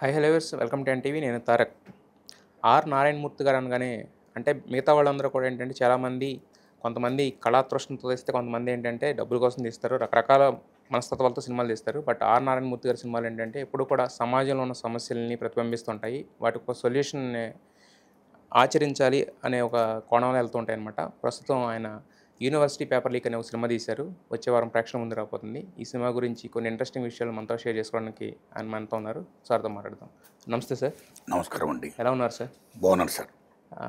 High hello viewers welcome to NTV. నేను Tarak. Are Narayanamurthy గారు అనగానే అంటే మిగతా వాళ్ళందరూ కూడా ఏంటంటే చాలామంది కొంతమంది కళాతృష్ణతో తీస్తే కొంతమంది ఏంటంటే డబ్బుల కోసం తీస్తారు. రకరకాల మనస్తత్వాలతో సినిమాలు తీస్తారు. బట్ ఆర్ నారాయణమూర్తి గారి సినిమాలు ఏంటంటే ఎప్పుడు కూడా సమాజంలో ఉన్న సమస్యలని ప్రతిబింబిస్తుంటాయి. వాటికి ఒక సొల్యూషన్‌ని ఆచరించాలి అనే ఒక కోణంలో వెళ్తూ ఉంటాయన్నమాట. ప్రస్తుతం ఆయన 'యూనివర్సిటీ పేపర్ లీక్' అనే ఒక సినిమా తీశారు. వచ్చే వారం ప్రేక్షకుల ముందుకు రాబోతుంది. ఈ సినిమా గురించి కొన్ని ఇంట్రెస్టింగ్ విషయాలు మనతో షేర్ చేసుకోవడానికి ఆయన మనతో ఉన్నారు. సార్‌తో మాట్లాడదాం. నమస్తే సార్. నమస్కారం అండి. ఎలా ఉన్నారు సార్? బాగున్నాను సార్.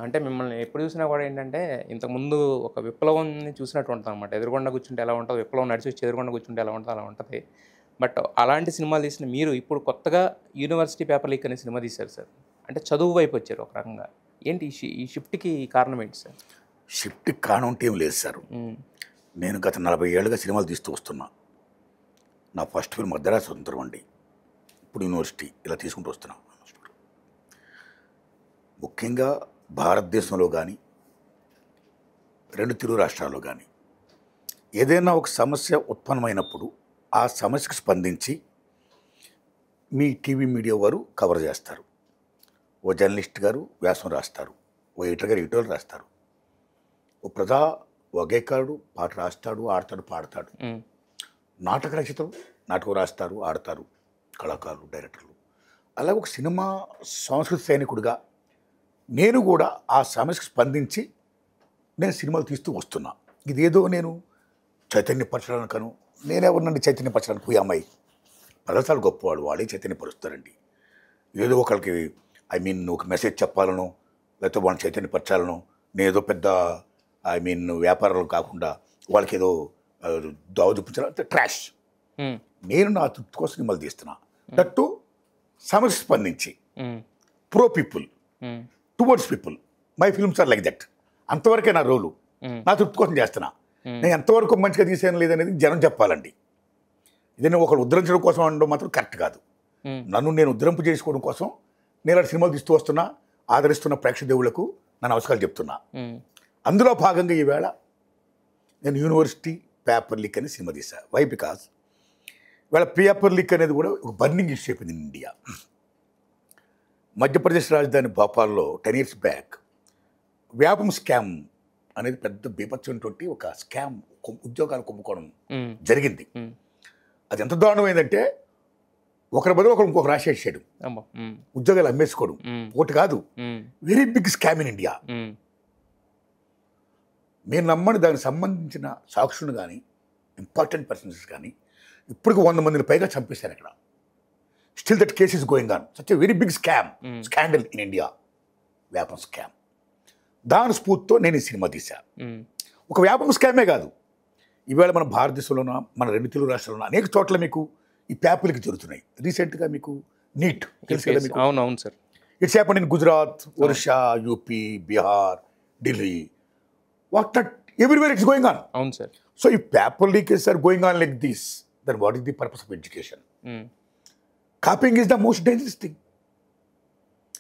అంటే మిమ్మల్ని ఎప్పుడు చూసినా కూడా ఏంటంటే ఇంతకుముందు ఒక విప్లవాన్ని చూసినట్టు ఉంటదనమాట. ఎదురుగుండా కూర్చుంటే ఎలా ఉంటదో, విప్లవం నడిచి వచ్చి ఎదురుగుండా కూర్చుంటే ఎలా ఉంటదో అలా ఉంటది. బట్ అలాంటి సినిమాలు తీసిన మీరు ఇప్పుడు కొత్తగా 'యూనివర్సిటీ పేపర్ లీక్' అనే సినిమా తీశారు సార్. అంటే చదువు వైపు వచ్చారు ఒక రకంగా. ఏంటి ఈ షిఫ్ట్‌కి కారణం ఏంటి సార్? షిఫ్ట్‌కి కారణం అంటే ఏం లేదు సార్. నేను గత 40 ఏళ్ళుగా సినిమాలు తీస్తూ వస్తున్నా. నా ఫస్ట్ ఫిల్మ్ 'మద్రాసు స్వతంత్రం' అండి. ఇప్పుడు 'యూనివర్సిటీ' ఇలా తీసుకుంటూ వస్తున్నా. ముఖ్యంగా భారతదేశంలో కానీ, 2 తెలుగు రాష్ట్రాల్లో కానీ ఏదైనా ఒక సమస్య ఉత్పన్నమైనప్పుడు ఆ సమస్యకు స్పందించి మీ టీవీ మీడియా వారు కవర్ చేస్తారు. ఓ జర్నలిస్ట్ గారు వ్యాసం రాస్తారు, ఓ ఎడిటర్ గారు ఎడిటోరియల్ రాస్తారు, ఓ ఓ గేయకారుడు పాట రాస్తాడు, ఆడతాడు, పాడతాడు, నాటక రచయితలు నాటకం రాస్తారు, ఆడతారు, కళాకారులు, డైరెక్టర్లు. అలాగే ఒక సినిమా సంస్కృతి సైనికుడిగా నేను కూడా ఆ సమస్యకు స్పందించి నేను సినిమాలు తీస్తూ వస్తున్నా. ఇదేదో నేను చైతన్యపరచడానికి కను నేనెవరినండి చైతన్యపరచడానికి పోయి అమ్మాయి ప్రదర్శనలు గొప్పవాడు, వాళ్ళే చైతన్యపరుస్తారండి. ఏదో ఒకరికి ఒక మెసేజ్ చెప్పాలనో లేకపోతే వాళ్ళని చైతన్యపరచాలనో నేనేదో పెద్ద వ్యాపారాలు కాకుండా వాళ్ళకి ఏదో దావ చూపించాలంటే ట్రాష్. నేను నా తృప్తి కోసం సినిమాలు తీస్తున్నా. దట్టు సమస్య స్పందించి pro people towards people. My films are like that. అంతవరకే నా రోలు. నా తృప్తి కోసం చేస్తున్నా. నేను ఎంతవరకు మంచిగా తీసాను లేదనేది జనం చెప్పాలండి. ఇది నేను ఒకరు ఉద్ధరించడం కోసం అనడం మాత్రం కరెక్ట్ కాదు. నన్ను నేను ఉద్ధరింపు చేసుకోవడం కోసం నేను అలా సినిమాలు తీస్తూ వస్తున్నా. ఆదరిస్తున్న ప్రేక్షక దేవుళ్లకు నా నమస్కారాలు చెప్తున్నా. అందులో భాగంగా ఈవేళ నేను 'యూనివర్సిటీ పేపర్ లీక్' అనే సినిమా తీశాను. వై? బికాజ్ ఇవాళ పేపర్ లీక్ అనేది కూడా ఒక బర్నింగ్ ఇష్యూ అయిపోయింది ఇన్ ఇండియా. మధ్యప్రదేశ్ రాజధాని భోపాల్లో 10 years బ్యాక్ వ్యాపం స్కామ్ అనేది పెద్ద బీభత్సమైనటువంటి ఒక స్కామ్, ఉద్యోగాలు కుంభకోణం జరిగింది. అది ఎంత దారుణమైందంటే ఒకరి బదులు ఒకరు ఇంకొక రాసేసాడు, ఉద్యోగాలు అమ్మేసుకోవడం. ఒకటి కాదు, very big scam in India. మీరు నమ్మని దానికి సంబంధించిన సాక్షులు కానీ ఇంపార్టెంట్ పర్సన్స్ కానీ ఇప్పటికి 100 మందిని పైగా చంపేశారు అక్కడ. Still that case is going on. Such a very big scandal in India, Vyapam scam. దాని స్ఫూర్తితో నేను ఈ సినిమా తీశాను. ఒక వ్యాపం స్కామే కాదు, ఈవేళ మన భారతదేశంలోన మన 2 తెలుగు రాష్ట్రాల్లో అనేక చోట్ల మీకు ఈ పేపర్లకి జరుగుతున్నాయి. రీసెంట్గా మీకు నీట్ తెలుసు కదా మీకు. అవును sir. It's happened in Gujarat, Orissa, UP, Bihar, Delhi. What that everywhere it's going on. అవును సార్. సో ఈ paper leakage are going on like this, then what is the purpose of education? Copying is the most dangerous thing.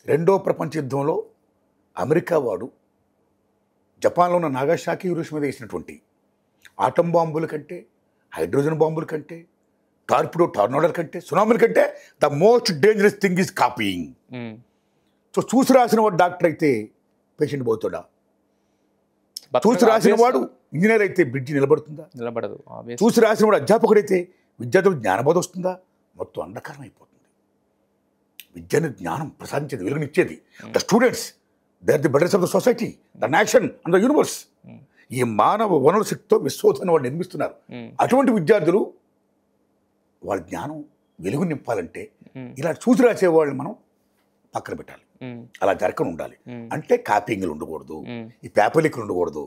2వ ప్రపంచ యుద్ధంలో America వాడు జపాన్లో ఉన్న నాగాసాకి, Hiroshima మీద వేసినటువంటి ఆటం బాంబుల కంటే, హైడ్రోజన్ బాంబుల కంటే, టార్నోడర్ కంటే, సునామీల కంటే the most dangerous thing is copying. So చూసి రాసిన వాడు డాక్టర్ అయితే పేషెంట్ పోతాడా? చూసి రాసిన వాడు ఇంజనీర్ అయితే బ్రిడ్జి నిలబడుతుందా? నిలబడదు. చూసి రాసిన వాడు అధ్యాపకుడైతే విద్యార్థులకు జ్ఞానబోధ వస్తుందా? మొత్తం అంధకారం అయిపోతుంది. విద్యను జ్ఞానం ప్రసాదించేది, వెలుగునిచ్చేది the students. They are the betters of the society, the nation and the universe. ఈ మానవ వనరుల శక్తితో విశ్వోధన వాళ్ళు నిర్మిస్తున్నారు. అటువంటి విద్యార్థులు వాళ్ళ జ్ఞానం వెలుగు నింపాలంటే ఇలా చూసి రాసేవాళ్ళని మనం పక్కన పెట్టాలి. అలా జరగకుండా ఉండాలి. అంటే కాపీయింగ్లు ఉండకూడదు, ఈ పేపర్ లీక్లు ఉండకూడదు.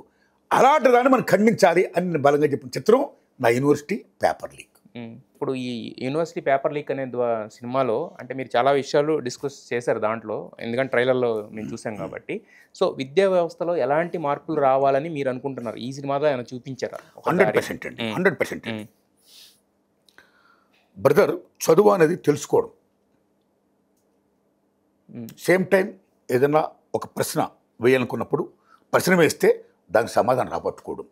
అలాంటి దాన్ని మనం ఖండించాలి అని నేను బలంగా చెప్పిన చిత్రం నా 'యూనివర్సిటీ పేపర్ లీక్'. ఇప్పుడు ఈ 'యూనివర్సిటీ పేపర్ లీక్' అనే సినిమాలో అంటే మీరు చాలా విషయాలు డిస్కస్ చేశారు దాంట్లో, ఎందుకంటే ట్రైలర్లో మేము చూసాం కాబట్టి. సో విద్యా వ్యవస్థలో ఎలాంటి మార్పులు రావాలని మీరు అనుకుంటున్నారు? ఈ సినిమాలో ఏమైనా చూపించారా? 100% అండి, 100%. బ్రదర్, చదువు అనేది తెలుసుకోవడం, సేమ్ టైం ఏదైనా ఒక ప్రశ్న వేయాలనుకున్నప్పుడు ప్రశ్న వేస్తే దానికి సమాధానం రాబట్టుకోవడం,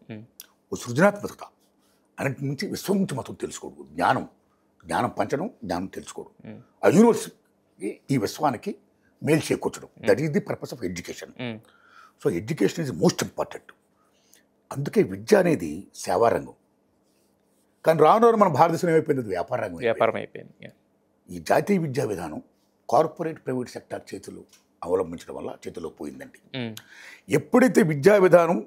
ఓ సృజనాత్మకత, అన్నింటి నుంచి విశ్వం నుంచి మొత్తం తెలుసుకోవడం, జ్ఞానం పంచడం, జ్ఞానం తెలుసుకోవడం. ఆ ఈ విశ్వానికి మేలు చేకూర్చడం. That is the purpose of education. So education is most important. అందుకే విద్య అనేది సేవారంగం. కానీ రాను రాను మన భారతదేశంలో ఏమైపోయింది, అది వ్యాపార రంగం. వ్యాపారం అయిపోయింది. ఈ జాతీయ విద్యా విధానం కార్పొరేట్ ప్రైవేట్ సెక్టార్ చేతులు అవలంబించడం వల్ల చేతిలో పోయిందండి. ఎప్పుడైతే విద్యా విధానం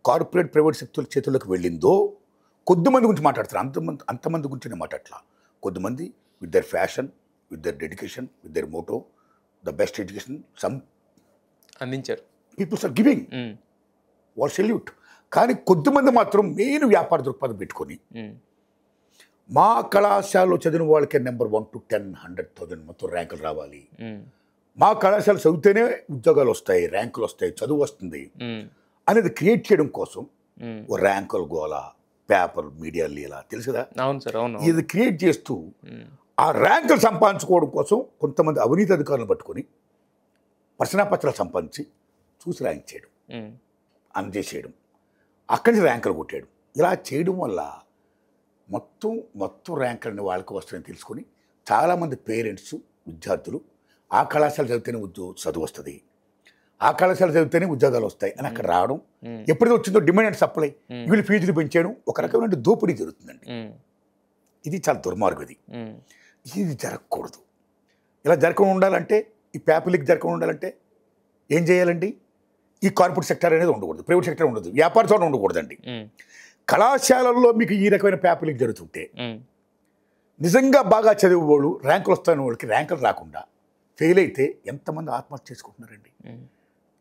కార్పొరేట్ ప్రైవేట్ సెక్టర్ చేతుల్లోకి వెళ్ళిందో కొద్దిమంది గురించి మాట్లాడతారు, అంతమంది గురించి నేను మాట్లాడట్లా. కొద్దిమంది with their fashion, with their dedication, with their motto, the best education సమ్ అందించారు. Peoples are giving what salute. కానీ కొద్దిమంది మాత్రం మెయిన్ వ్యాపార దృక్పథం పెట్టుకొని మా కళాశాలలో చదివిన వాళ్ళకే నెంబర్ 1 to 10, 100,000 మొత్తం ర్యాంకులు రావాలి, మా కళాశాల చదివితేనే ఉద్యోగాలు వస్తాయి, ర్యాంకులు వస్తాయి, చదువు వస్తుంది అనేది క్రియేట్ చేయడం కోసం ఓ ర్యాంకుల గోల, పేపర్ మీడియా లీలా తెలుసు కదా. అవును సార్, అవును. ఇది క్రియేట్ చేస్తూ ఆ ర్యాంకులు సంపాదించుకోవడం కోసం కొంతమంది అవినీతి అధికారులను పట్టుకొని పత్రాలు సంపాదించి చూసి ర్యాంక్ చేయడం, అందజేసేయడం, అక్కడి నుంచి ర్యాంకులు కొట్టేయడం. ఇలా చేయడం వల్ల మొత్తం ర్యాంకులని వాళ్ళకి వస్తాయని తెలుసుకొని చాలామంది పేరెంట్స్, విద్యార్థులు ఆ కళాశాల చదివితేనే చదువు వస్తుంది, ఆ కళాశాల చదివితేనే ఉద్యోగాలు వస్తాయి అని అక్కడ రావడం. ఎప్పుడైతే వచ్చిందో డిమాండ్ అండ్ సప్లై, వీళ్ళు ఫీజులు పెంచేయడం, ఒక రకమైన దోపిడీ జరుగుతుందండి. ఇది చాలా దుర్మార్గం. ఇది జరగకూడదు. ఇలా జరగకుండా ఉండాలంటే, ఈ పేపర్ లీక్ జరగకుండా ఉండాలంటే ఏం చేయాలండి? ఈ కార్పొరేట్ సెక్టర్ అనేది ఉండకూడదు, ప్రైవేట్ సెక్టర్ ఉండదు, వ్యాపార చోట ఉండకూడదండి. కళాశాలల్లో మీకు ఈ రకమైన పేపర్ లీక్ జరుగుతుంటే నిజంగా బాగా చదివే వాళ్ళు, ర్యాంకులు వస్తున్న వాళ్ళకి ర్యాంకులు రాకుండా ఫెయిల్ అయితే ఎంతమంది ఆత్మహత్య చేసుకుంటున్నారండి?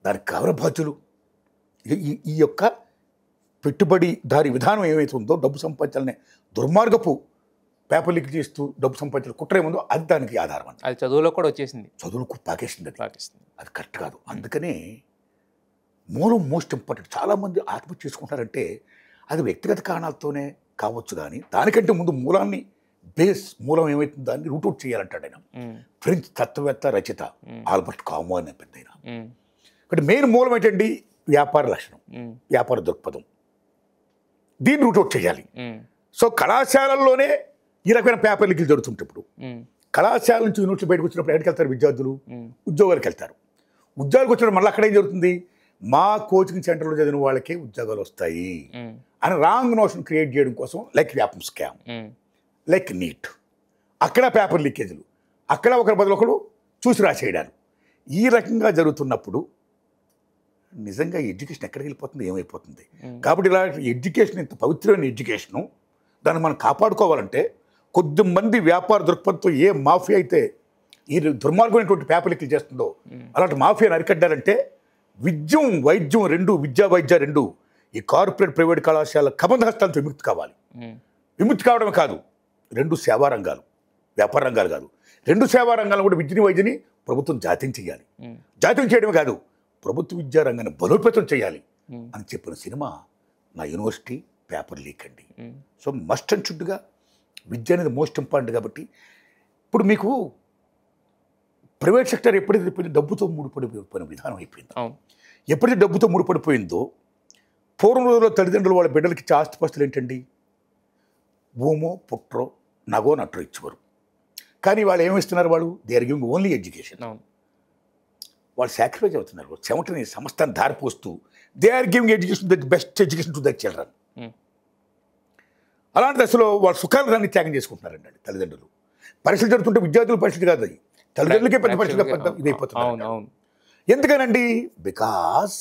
దానికి కావరబాధ్యులు ఈ యొక్క పెట్టుబడిదారి విధానం ఏమైతే ఉందో, డబ్బు సంపాదించాలనే దుర్మార్గపు పేపర్ లీక్ చేస్తూ డబ్బు సంపాదించాలి కుట్ర ఏముందో అది దానికి ఆధారం అండి. అది చదువులో కూడా వచ్చేసింది, చదువులకు పాకేసింది. అది కరెక్ట్ కాదు. అందుకనే మూలం మోస్ట్ ఇంపార్టెంట్. చాలామంది ఆత్మహత్య చేసుకుంటారంటే అది వ్యక్తిగత కారణాలతోనే కావచ్చు, కానీ దానికంటే ముందు మూలం ఏమైతుందో దాన్ని రూట్ అవుట్ చేయాలంటాడు ఆయన. ఫ్రెంచ్ తత్వవేత్త, రచయిత ఆల్బర్ట్ కాము అనే పెద్ద ఆయన. ఇక్కడ మెయిన్ మూలం ఏంటండి? వ్యాపార లక్షణం, వ్యాపార దృక్పథం. దీన్ని రూట్ అవుట్ చేయాలి. సో కళాశాలల్లోనే ఈ రకమైన పేపర్ లీకులు జరుగుతుంటే ఇప్పుడు కళాశాల నుంచి యూనివర్సిటీ బయటకు వచ్చినప్పుడు ఎక్కడికి వెళ్తారు విద్యార్థులు? ఉద్యోగాలకు వెళ్తారు. ఉద్యోగాలకు వచ్చినప్పుడు మళ్ళీ అక్కడ ఏం జరుగుతుంది? మా కోచింగ్ సెంటర్లో చదివిన వాళ్ళకే ఉద్యోగాలు వస్తాయి అని రాంగ్ నోషన్ క్రియేట్ చేయడం కోసం, like Vyapam scam, like NEET, అక్కడ పేపర్ లీకేజీలు, అక్కడ ఒకరి బదులు ఒకరు చూసి రాసేయడాలు, ఈ రకంగా జరుగుతున్నప్పుడు నిజంగా ఎడ్యుకేషన్ ఎక్కడికి వెళ్ళిపోతుంది, ఏమైపోతుంది? కాబట్టి ఇలా ఎడ్యుకేషన్, ఇంత పవిత్రమైన ఎడ్యుకేషను, దాన్ని మనం కాపాడుకోవాలంటే కొద్దిమంది వ్యాపార దృక్పథంతో ఏ మాఫియా అయితే ఈ దుర్మార్గమైనటువంటి పేపర్ లీకులు చేస్తుందో అలాంటి మాఫియాను అరికట్టాలంటే వైద్యం రెండు, వైద్య రెండు ఈ కార్పొరేట్ ప్రైవేట్ కళాశాల కబంధహస్తాలతో విముక్తి కావాలి. విముక్తి కావడమే కాదు, రెండు సేవా రంగాలు, వ్యాపార రంగాలు కాదు, రెండు సేవా రంగాలు కూడా విద్యని వైద్యని ప్రభుత్వం జాతీయం చేయాలి. జాతీయం చేయడమే కాదు, ప్రభుత్వ విద్యా రంగాన్ని బలోపేతం చేయాలి అని చెప్పిన సినిమా నా యూనివర్సిటీ పేపర్ లీక్ అండి. సో మస్ట్ అండ్ షుడ్గా విద్య అనేది మోస్ట్ ఇంపార్టెంట్. కాబట్టి ఇప్పుడు మీకు ప్రైవేట్ సెక్టర్ ఎప్పుడైతే డబ్బుతో ముడిపడిపోయిన విధానం అయిపోయింది, ఎప్పుడైతే డబ్బుతో ముడిపడిపోయిందో, పూర్వం రోజుల్లో తల్లిదండ్రులు వాళ్ళ బిడ్డలకి ఆస్తిపాస్తులు ఏంటండి? భూమో, పుట్రో, నగో, నట్రో ఇచ్చేవారు. కానీ వాళ్ళు ఏమిస్తున్నారు? వాళ్ళు they are giving only education. వాళ్ళు సాక్రిఫైస్ అవుతున్నారు. చెమటని సమస్తాన్ని దారిపోస్తూ they are giving education, the best education to the children. అలాంటి దశలో వాళ్ళు సుఖాన్ని త్యాగం చేసుకుంటున్నారండి తల్లిదండ్రులు. పరీక్షలు జరుగుతుంటే విద్యార్థులు పరీక్షలు కాదు, తల్లిదండ్రులకే పెద్ద పరీక్షగా ఇదైపోతుంది. ఎందుకనండి? బికాస్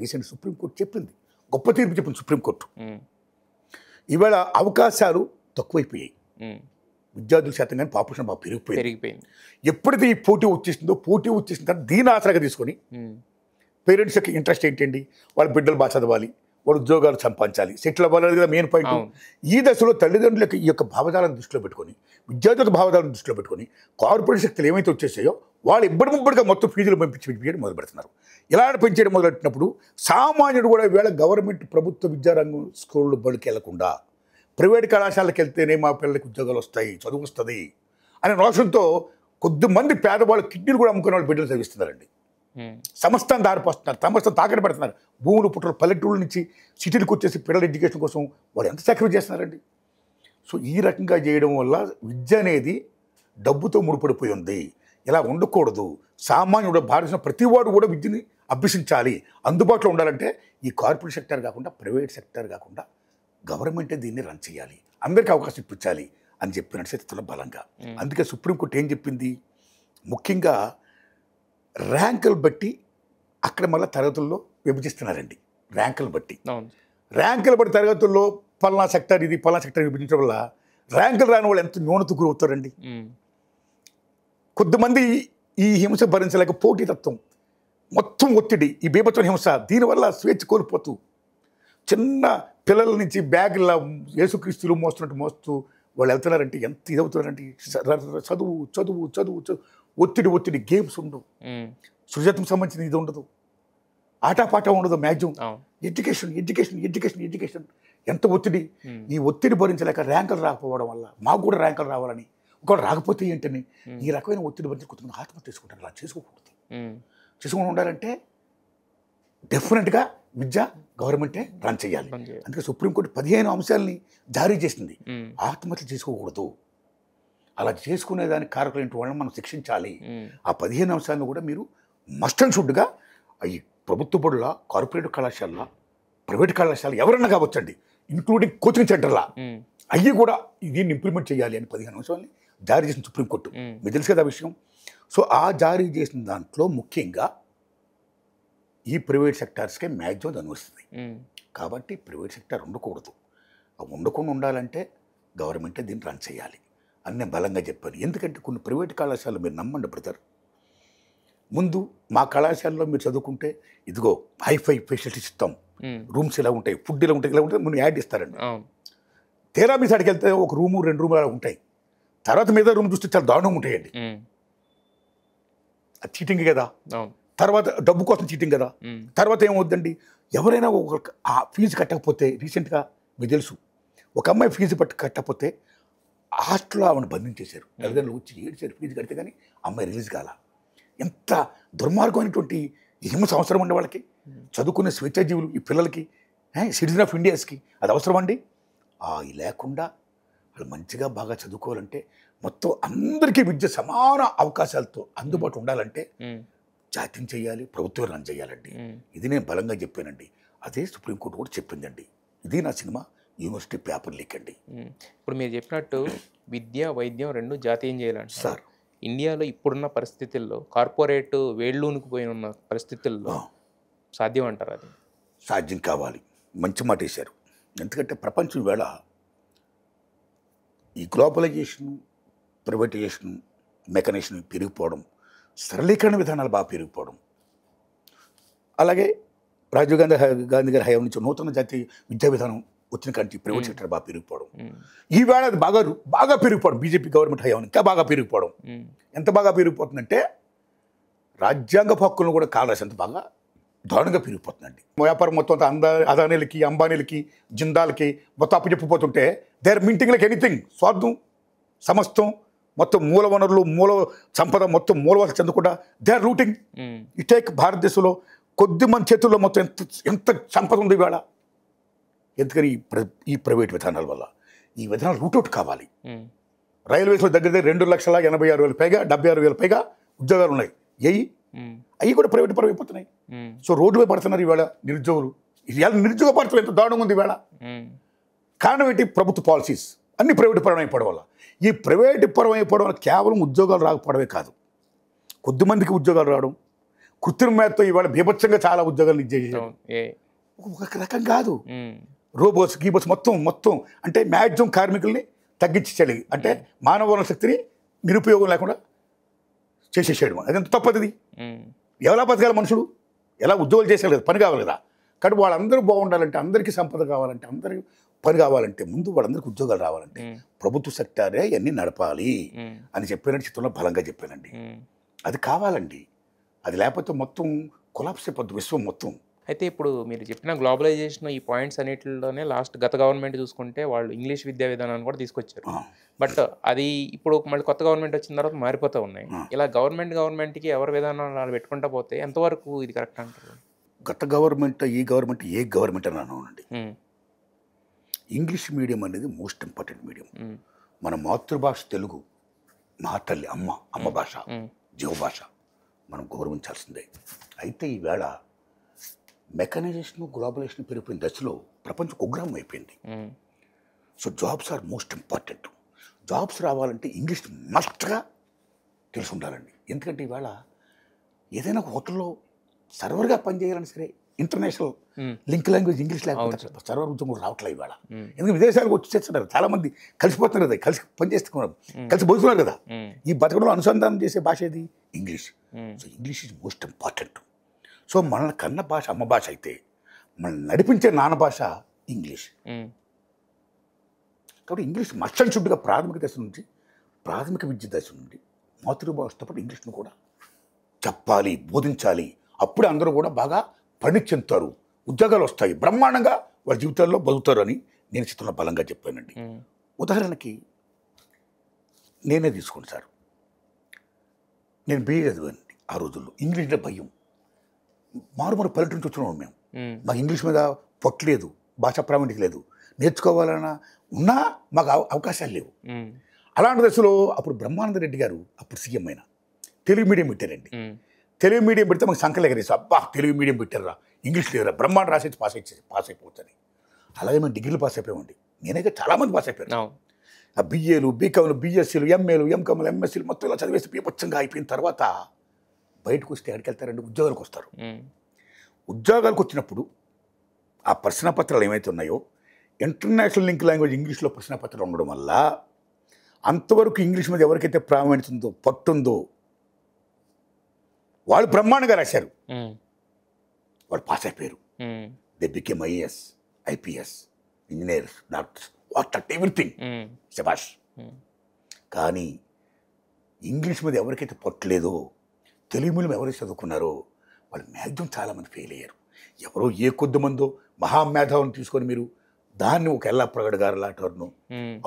రీసెంట్ సుప్రీంకోర్టు చెప్పింది, గొప్ప తీర్పు చెప్పింది సుప్రీంకోర్టు. ఇవాళ అవకాశాలు తక్కువైపోయాయి, విద్యార్థుల శాతం కానీ పాపులేషన్ బాగా పెరిగిపోయింది. ఎప్పుడైతే ఈ పోటీ వచ్చేసిన తర్వాత దీని ఆసరాగా తీసుకొని పేరెంట్స్ యొక్క ఇంట్రెస్ట్ ఏంటండి? వాళ్ళ బిడ్డలు బాగా చదవాలి, వాళ్ళు ఉద్యోగాలు సంపాదించాలి, సెటిల్ అవ్వాలి కదా మెయిన్ పాయింట్. ఈ దశలో తల్లిదండ్రులకు ఈ యొక్క భావజాలను దృష్టిలో పెట్టుకొని, విద్యార్థులకు భావజాలను దృష్టిలో పెట్టుకొని కార్పొరేట్ శక్తులు ఏమైతే వచ్చేసాయో వాళ్ళు ఇబ్బడిముబ్బడిగా మొత్తం ఫీజులు పెంపించడం మొదలు పెడుతున్నారు. ఇలా పెంచడం మొదలెట్టినప్పుడు సామాన్యుడు కూడా ఈవేళ గవర్నమెంట్ ప్రభుత్వ విద్యారంగం స్కూళ్ళు బడికి వెళ్లకుండా ప్రైవేట్ కళాశాలకు వెళ్తేనే మా పిల్లలకి ఉద్యోగాలు వస్తాయి, చదువు వస్తుంది అనే నోషంతో కొద్దిమంది పేదవాళ్ళు కిడ్నీలు కూడా అమ్ముకునే వాళ్ళు బిడ్డలు చదివిస్తున్నారండి. సమస్తాన్ని దారిపోస్తున్నారు, సమస్తం తాకట్టు పెడుతున్నారు. భూములు పుట్టలు పల్లెటూళ్ళ నుంచి సిటీలకు వచ్చేసి పిల్లల ఎడ్యుకేషన్ కోసం వాళ్ళు ఎంత సాక్రిఫైస్ చేస్తున్నారండి. సో ఈ రకంగా చేయడం వల్ల విద్య అనేది డబ్బుతో ముడిపడిపోయి ఉంది. ఇలా ఉండకూడదు. సామాన్యుడు భారతదేశంలో ప్రతివాడు కూడా విద్యని అభ్యసించాలి, అందుబాటులో ఉండాలంటే ఈ కార్పొరేట్ సెక్టర్ కాకుండా, ప్రైవేట్ సెక్టర్ కాకుండా గవర్నమెంటే దీన్ని రన్ చేయాలి, అందరికీ అవకాశం ఇప్పించాలి అని చెప్పినట్టు స్థితిలో బలంగా. అందుకే సుప్రీంకోర్టు ఏం చెప్పింది, ముఖ్యంగా ర్యాంకులు బట్టి అక్కడ మళ్ళీ తరగతుల్లో విభజిస్తున్నారండి. ర్యాంకులు బట్టి తరగతుల్లో పలానా సెక్టర్ ఇది, పలానా సెక్టర్ విభజించడం వల్ల ర్యాంకులు రాని వాళ్ళు ఎంత న్యూనతకు గురవుతారండి. కొద్దిమంది ఈ హింస భరించలేక పోటీతత్వం, మొత్తం ఒత్తిడి, ఈ బీభత్సమైన హింస, దీనివల్ల స్వేచ్ఛ కోల్పోతూ చిన్న పిల్లల నుంచి బ్యాగుల యేసుక్రీస్తులు మోస్తూ వాళ్ళు వెళ్తున్నారంటే ఎంత ఇదవుతున్నారంటే చదువు చదువు చదువు చదువు ఒత్తిడి గేమ్స్ ఉండవు, సృజత్వం సంబంధించిన ఇది ఉండదు, ఆటపాట ఉండదు, మ్యాక్సిమం ఎడ్యుకేషన్ ఎంత ఒత్తిడి. ఈ ఒత్తిడి భరించలేక ర్యాంకులు రాకపోవడం వల్ల మాకు కూడా ర్యాంకులు రావాలని, ఒకవేళ రాకపోతే ఏంటని ఈ రకమైన ఒత్తిడి భరించి కొంతమంది ఆత్మహత్య చేసుకుంటారు. అలా చేసుకోకూడదు. చేసుకుని ఉండాలంటే డెఫినెట్గా విద్య గవర్నమెంటే రన్ చేయాలి. అందుకే సుప్రీంకోర్టు 15 అంశాలని జారీ చేసింది. ఆత్మహత్య చేసుకోకూడదు, అలా చేసుకునేదానికి కారకులైన వాళ్ళని మనం శిక్షించాలి. ఆ 15 అంశాలను కూడా మీరు మస్ట్ అండ్ షుడ్గా ఈ ప్రభుత్వ బడుల, కార్పొరేట్ కళాశాల, ప్రైవేట్ కళాశాల ఎవరన్నా కావచ్చండి, ఇంక్లూడింగ్ కోచింగ్ సెంటర్లా అవి కూడా దీన్ని ఇంప్లిమెంట్ చేయాలి అని 15 అంశాలని జారీ చేసిన సుప్రీంకోర్టు. మీకు తెలుసు కదా విషయం. సో ఆ జారీ చేసిన దాంట్లో ముఖ్యంగా ఈ ప్రైవేట్ సెక్టార్స్కే మ్యాక్సిమం అనువస్తుంది. కాబట్టి ప్రైవేట్ సెక్టార్ ఉండకూడదు. ఉండకుండా ఉండాలంటే గవర్నమెంటే దీన్ని రన్ చేయాలి అని నేను బలంగా చెప్పాను. ఎందుకంటే కొన్ని ప్రైవేట్ కళాశాలలు మీరు నమ్మండి బ్రదర్, ముందు మా కళాశాలలో మీరు చదువుకుంటే ఇదిగో హైఫై ఫెసిలిటీస్ ఇస్తాం, రూమ్స్ ఇలా ఉంటాయి, ఫుడ్ ఇలా ఉంటాయి ముందు యాడ్ ఇస్తారండి. తీరా మీ సైడ్కి వెళ్తే ఒక రూము 2 రూములు అలా ఉంటాయి, తర్వాత మీద రూమ్ చూస్తే చాలా దారుణంగా ఉంటాయండి. అది చీటింగ్ కదా, తర్వాత డబ్బు కోసం చీటింగ్ కదా. తర్వాత ఏమవుద్దండి, ఎవరైనా ఒక ఆ ఫీజు కట్టకపోతే, రీసెంట్గా మీకు తెలుసు ఒక అమ్మాయి ఫీజు కట్టకపోతే హాస్టల్లో ఆమెను బంధించేశారు. తల్లిదండ్రులు వచ్చి ఏడ్చారు, ఫీజు కడితే కానీ అమ్మాయి రిలీజ్ కాల. ఎంత దుర్మార్గమైనటువంటి హింస అవసరం అండి వాళ్ళకి, చదువుకునే స్వేచ్ఛాజీవులు ఈ పిల్లలకి, సిటిజన్ ఆఫ్ ఇండియాస్కి అది అవసరం అండి. లేకుండా వాళ్ళు మంచిగా బాగా చదువుకోవాలంటే, మొత్తం అందరికీ విద్య సమాన అవకాశాలతో అందుబాటు ఉండాలంటే జాతీయం చేయాలి, ప్రభుత్వం రన్ చేయాలండి. ఇది నేను బలంగా చెప్పానండి. అదే సుప్రీంకోర్టు కూడా చెప్పిందండి. ఇది నా సినిమా యూనివర్సిటీ పేపర్ లీక్ అండి. ఇప్పుడు మీరు చెప్పినట్టు విద్య, వైద్యం 2 జాతీయం చేయాలండి సార్. ఇండియాలో ఇప్పుడున్న పరిస్థితుల్లో కార్పొరేట్ వేళ్ళూనుకుపోయిన ఉన్న పరిస్థితుల్లో సాధ్యం అంటారు? అది సాధ్యం కావాలి. మంచి మాట వేశారు. ఎందుకంటే ప్రపంచం వేళ ఈ గ్లోబలైజేషన్, ప్రైవేటైజేషన్, మెకనైజేషన్ పెరిగిపోవడం, సరళీకరణ విధానాలు బాగా పెరిగిపోవడం, అలాగే రాజీవ్ గాంధీ గారి హయాం నుంచి నూతన జాతీయ విద్యా విధానం వచ్చిన కంటే ప్రైవేట్ సెక్టర్ బాగా పెరిగిపోవడం, ఈవేళ అది బాగా పెరిగిపోవడం, బీజేపీ గవర్నమెంట్ హయాం ఇంకా బాగా పెరిగిపోవడం. ఎంత బాగా పెరిగిపోతుందంటే రాజ్యాంగ హక్కులను కూడా కాలాల్సి ఎంత బాగా దారుణంగా పెరిగిపోతుందండి. వ్యాపారం మొత్తం అదానీలకి, అంబానీలకి, జిందాల్కి మొత్తం అప్పచెప్పిపోతుంటే they are minting like anything. స్వార్థం, సమస్తం, మొత్తం మూల వనరులు, మూల సంపద మొత్తం మూలవాసి చెందకుండా దే ఆర్ రూటింగ్. ఈ టేక్ భారతదేశంలో కొద్ది మంది చేతుల్లో మొత్తం ఎంత సంపద ఉంది ఇవాళ. ఎందుకని ఈ ప్రైవేట్ విధానాల వల్ల. ఈ విధానాలు రూట్అవుట్ కావాలి. రైల్వేస్లో దగ్గర 2,86,000 పైగా, 76,000 పైగా ఉద్యోగాలు ఉన్నాయి. అవి కూడా ప్రైవేట్ పరం అయిపోతున్నాయి. సో రోడ్డుపై పడుతున్నారు ఈవేళ నిరుద్యోగులు. ఇవాళ నిరుద్యోగ పడుతున్నారు ఎంత దారుణంగా ఉంది ఈవేళ. కారణం ఏంటి? ప్రభుత్వ పాలసీస్ అన్ని ప్రైవేట్ పరం అయిపోవడం వల్ల. ఈ ప్రైవేట్ పరం అయిపోవడం వల్ల కేవలం ఉద్యోగాలు రాకపోవడమే కాదు, కొద్దిమందికి ఉద్యోగాలు రావడం, కృత్రిమ మేధతో ఇవాళ బీభత్సంగా చాలా ఉద్యోగాలు ఇచ్చేసాం. ఒక రకం కాదు, రోబోట్స్, గీబోట్స్ మొత్తం అంటే మ్యాక్సిమం కార్మికుల్ని తగ్గించేయాలి. అంటే మానవ వనరుల శక్తిని నిరుపయోగం లేకుండా చేసేసాడు. అదెంత తప్పది. ఎలా బతకాలి మనుషులు? ఎలా ఉద్యోగాలు చేసేయాలి కదా, పని కావాలి కదా. కానీ వాళ్ళందరూ బాగుండాలంటే, అందరికీ సంపద కావాలంటే, అందరికీ పని కావాలంటే, ముందు వాళ్ళందరికీ ఉద్యోగాలు రావాలంటే ప్రభుత్వ సెక్టారే అన్నీ నడపాలి అని చెప్పినట్టు చిత్రంలో బలంగా చెప్పానండి. అది కావాలండి. అది లేకపోతే మొత్తం కొలాప్స్ అయిపోద్ది విశ్వం మొత్తం. అయితే ఇప్పుడు మీరు చెప్పిన గ్లోబలైజేషన్ ఈ పాయింట్స్ అన్నిటిలోనే గత గవర్నమెంట్ చూసుకుంటే వాళ్ళు ఇంగ్లీష్ విద్యా విధానాన్ని కూడా తీసుకొచ్చారు. బట్ అది ఇప్పుడు మళ్ళీ కొత్త గవర్నమెంట్ వచ్చిన తర్వాత మారిపోతూ ఉన్నాయి. ఇలా గవర్నమెంట్కి ఎవరి విధానాలు పెట్టుకుంటా పోతే ఎంతవరకు ఇది కరెక్ట్ అంటారు? గత గవర్నమెంట్, ఈ గవర్నమెంట్, ఏ గవర్నమెంట్ అని అనండి, ఇంగ్లీష్ మీడియం అనేది మోస్ట్ ఇంపార్టెంట్ మీడియం. మన మాతృభాష తెలుగు, మా తల్లి, అమ్మ భాష, జీవభాష మనం గౌరవించాల్సిందే. అయితే ఈవేళ మెకనైజేషన్ గ్లోబలైజేషన్ పెరిగిపోయిన దశలో ప్రపంచం కుగ్రామం అయిపోయింది. So jobs are most important. Jobs రావాలంటే ఇంగ్లీష్ మస్ట్గా తెలిసి ఉండాలండి. ఎందుకంటే ఈవేళ ఏదైనా ఒక హోటల్లో సర్వర్గా పనిచేయాలని సరే ఇంటర్నేషనల్ లింక్ లాంగ్వేజ్ ఇంగ్లీష్ లేకపోతే సర్వర్ ఉద్యోగం కూడా రావట్లేదు ఇవాళ. ఎందుకంటే విదేశాలకు వచ్చి చేస్తున్నారు, చాలామంది కలిసిపోతున్నారు కదా, కలిసి పనిచేస్తున్నారు, కలిసి బతుకున్నారు కదా. ఈ బతకడంలో అనుసంధానం చేసే భాష ఏది? English. So English is most important. So మనల్ని కన్న భాష అమ్మ భాష అయితే మనల్ని నడిపించే నాన్న భాష ఇంగ్లీష్. కాబట్టి ఇంగ్లీష్ మస్ట్ అండ్ షుడ్గా ప్రాథమిక దశ నుంచి, ప్రాథమిక విద్య దశ నుండి మాతృభాషతో పాటు ఇంగ్లీష్ను కూడా చెప్పాలి, బోధించాలి. అప్పుడే అందరూ కూడా బాగా పని చెందుతారు, ఉద్యోగాలు వస్తాయి, బ్రహ్మాండంగా వాళ్ళ జీవితాల్లో బతుకుతారు అని నేను చిత్రంలో బలంగా చెప్పానండి. ఉదాహరణకి నేనే తీసుకోండి సార్, నేను బిఏ చదివానండి. ఆ రోజుల్లో ఇంగ్లీష్ అంటే భయం. మారుమూల పల్లెటూరు నుంచి వచ్చినాం మేము. మాకు ఇంగ్లీష్ మీద పొట్టలేదు, భాషా ప్రావీణ్యత లేదు, నేర్చుకోవాలన్నా ఉన్నా మాకు అవకాశాలు లేవు. అలాంటి దశలో అప్పుడు బ్రహ్మానంద రెడ్డి గారు అప్పుడు సీఎం అయినా తెలుగు మీడియం పెట్టారండి. తెలుగు మీడియం పెడితే మాకు సంకలు ఎగరేసి, అబ్బా తెలుగు మీడియం పెట్టారా, ఇంగ్లీష్ లేదురా, బ్రహ్మాండ రాసేసి పాస్ అయిపోతుంది. అలాగే మేము డిగ్రీలు పాస్ అయిపోయామండి. నేనైతే చాలామంది పాస్ అయిపోయాను. ఆ బిఏలు, బీకామ్లు, బిఎస్సీలు, ఎంఏలు, ఎంకామ్లు, ఎంఎస్సీలు మొత్తం ఇలా చదివేసి పీపచ్చంగా అయిపోయిన తర్వాత బయటకు వస్తే ఎక్కడికి వెళ్తారండి? ఉద్యోగాలకు వస్తారు. ఉద్యోగాలకు వచ్చినప్పుడు ఆ ప్రశ్నపత్రాలు ఏమైతే ఉన్నాయో ఇంటర్నేషనల్ లింక్ లాంగ్వేజ్ ఇంగ్లీష్లో ప్రశ్నపత్రాలు ఉండడం వల్ల అంతవరకు ఇంగ్లీష్ మీద ఎవరికైతే ప్రావీణ్యత ఉందో, పట్టుందో వాళ్ళు బ్రహ్మాండంగా రాశారు, వాళ్ళు పాస్ అయిపోయారు. They became IAS, IPS, engineers, doctors, what at everything, శబాష్. కానీ ఇంగ్లీష్ మీద ఎవరికైతే పట్టలేదో, తెలుగు మీడియం ఎవరైతే చదువుకున్నారో వాళ్ళు మ్యాక్సిమం చాలామంది ఫెయిల్ అయ్యారు. ఎవరో ఏ కొద్ది మందో మహామేధావుని తీసుకొని మీరు దాన్ని ఒక ఎల్లాప్రగడ్ గారు లాంటివారును,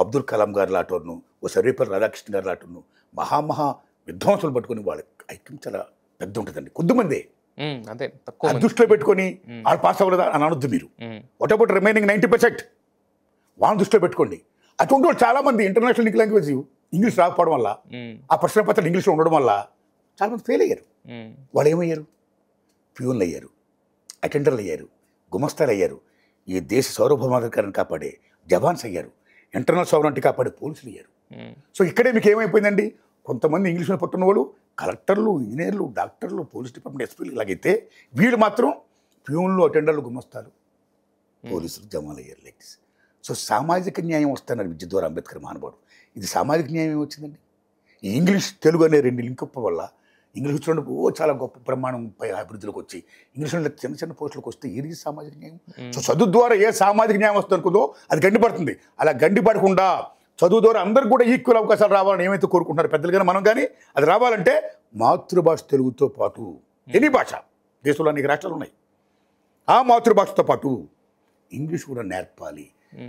అబ్దుల్ కలాం గారు లాంటివారును, ఓ సర్వేపల్లి రాధాకృష్ణ గారు లాంటిను మహా విద్వాంసులు పట్టుకొని వాళ్ళ ఐక్యం చాలా పెద్ద ఉంటుందండి. కొద్దిమందే దృష్టిలో పెట్టుకొని వాళ్ళు పాస్ అవ్వలేదా అని అనొద్దు మీరు. What about remaining 90%? వాళ్ళని దృష్టిలో పెట్టుకోండి. అటువంటి వాళ్ళు చాలామంది ఇంటర్నేషనల్ లింక్ లాంగ్వేజ్ ఇంగ్లీష్ రాకపోవడం వల్ల, ఆ ప్రశ్నపత్రాలు ఇంగ్లీష్లో ఉండడం వల్ల చాలామంది ఫెయిల్ అయ్యారు. వాళ్ళు ఏమయ్యారు? ప్యూన్లు అయ్యారు, అటెండర్లు అయ్యారు, గుమస్తాలు అయ్యారు, ఈ దేశ సార్వభౌమాధికారాన్ని కాపాడే జవాన్స్ అయ్యారు, ఇంటర్నల్ సావరంటీ కాపాడే పోలీసులు అయ్యారు. సో ఇక్కడే మీకు ఏమైపోయిందండి? కొంతమంది ఇంగ్లీష్ మీద పట్టున్న వాళ్ళు కలెక్టర్లు, ఇంజనీర్లు, డాక్టర్లు, పోలీస్ డిపార్ట్మెంట్ ఎస్పీలు ఇలాగైతే వీళ్ళు మాత్రం ప్యూన్లు, అటెండర్లు, గుమస్తాలు, పోలీసులు, జవాన్లు అయ్యారు. లైక్ సో సామాజిక న్యాయం వస్తున్నారు విద్య ద్వారా అంబేద్కర్ మహానుభావుడు. ఇది సామాజిక న్యాయం ఏమొచ్చిందండి? ఈ ఇంగ్లీష్ తెలుగు అనే రెండు లింకప్ వల్ల ఇంగ్లీష్ వచ్చినప్పుడు చాలా గొప్ప ప్రమాణం పై అభివృద్ధిలోకి వచ్చి ఇంగ్లీష్లో చిన్న చిన్న పోస్టులకు వస్తే ఏది సామాజిక న్యాయం? సో చదువు ద్వారా ఏ సామాజిక న్యాయం వస్తుంది అనుకుందో అది గండిపడుతుంది. అలా గండిపడకుండా చదువు ద్వారా అందరికి కూడా ఈక్వల్ అవకాశాలు రావాలని ఏమైతే కోరుకుంటున్నారు పెద్దలు కానీ మనం కానీ, అది రావాలంటే మాతృభాష తెలుగుతో పాటు ఎనీ భాష, దేశంలో అనేక రాష్ట్రాలు ఉన్నాయి, ఆ మాతృభాషతో పాటు ఇంగ్లీష్ కూడా నేర్పాలి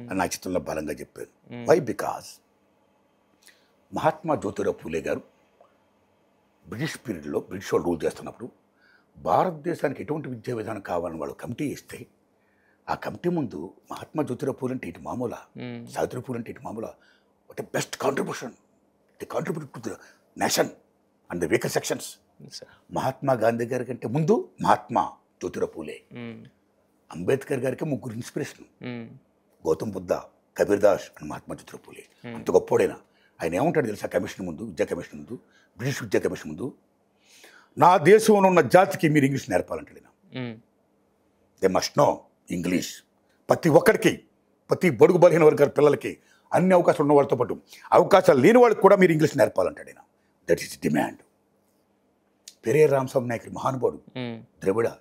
అని నా చిత్రంలో బలంగా చెప్పారు. వై? బికాజ్ మహాత్మా జ్యోతిరావు పూలే గారు బ్రిటిష్ పీరియడ్లో బ్రిటిష్ వాళ్ళు రూల్ చేస్తున్నప్పుడు భారతదేశానికి ఎటువంటి విద్యా విధానం కావాలని వాళ్ళు కమిటీ ఇస్తే, ఆ కమిటీ ముందు మహాత్మా జ్యోతిరావు పూలే అంటే ఇటు మామూలా, సావిత్రి పూలే అంటే ఇటు మామూలా, what a best contribution, the contribute to the nation and the weaker sections. Mahatma Gandhi గారి కంటే ముందు మహాత్మా జ్యోతిరావు పూలే, అంబేద్కర్ గారికి ముగ్గురు ఇన్స్పిరేషన్, గౌతమ్ బుద్ధ, కబీర్ దాస్ అండ్ మహాత్మా జ్యోతిరావు పూలే. అంత గొప్పోడైనా ఆయన ఏమంటాడు తెలుసా? కమిషన్ ముందు, విద్యా కమిషన్ ముందు, బ్రిటిష్ విద్యా కమిషన్ ముందు, నా దేశంలో ఉన్న జాతికి మీరు ఇంగ్లీష్ నేర్పాలంటాడు ఆయన. They must know English. ప్రతి ఒక్కరికి, ప్రతి బడుగు బలహీన వర్గాల పిల్లలకి, అన్ని అవకాశాలు ఉన్న వాళ్ళతో పాటు అవకాశాలు లేని వాళ్ళకి కూడా మీరు ఇంగ్లీష్ నేర్పాలంటాడు ఆయన. That is demand. Periyar Ramaswamy నాయకుడు మహానుభావుడు, ద్రవిడ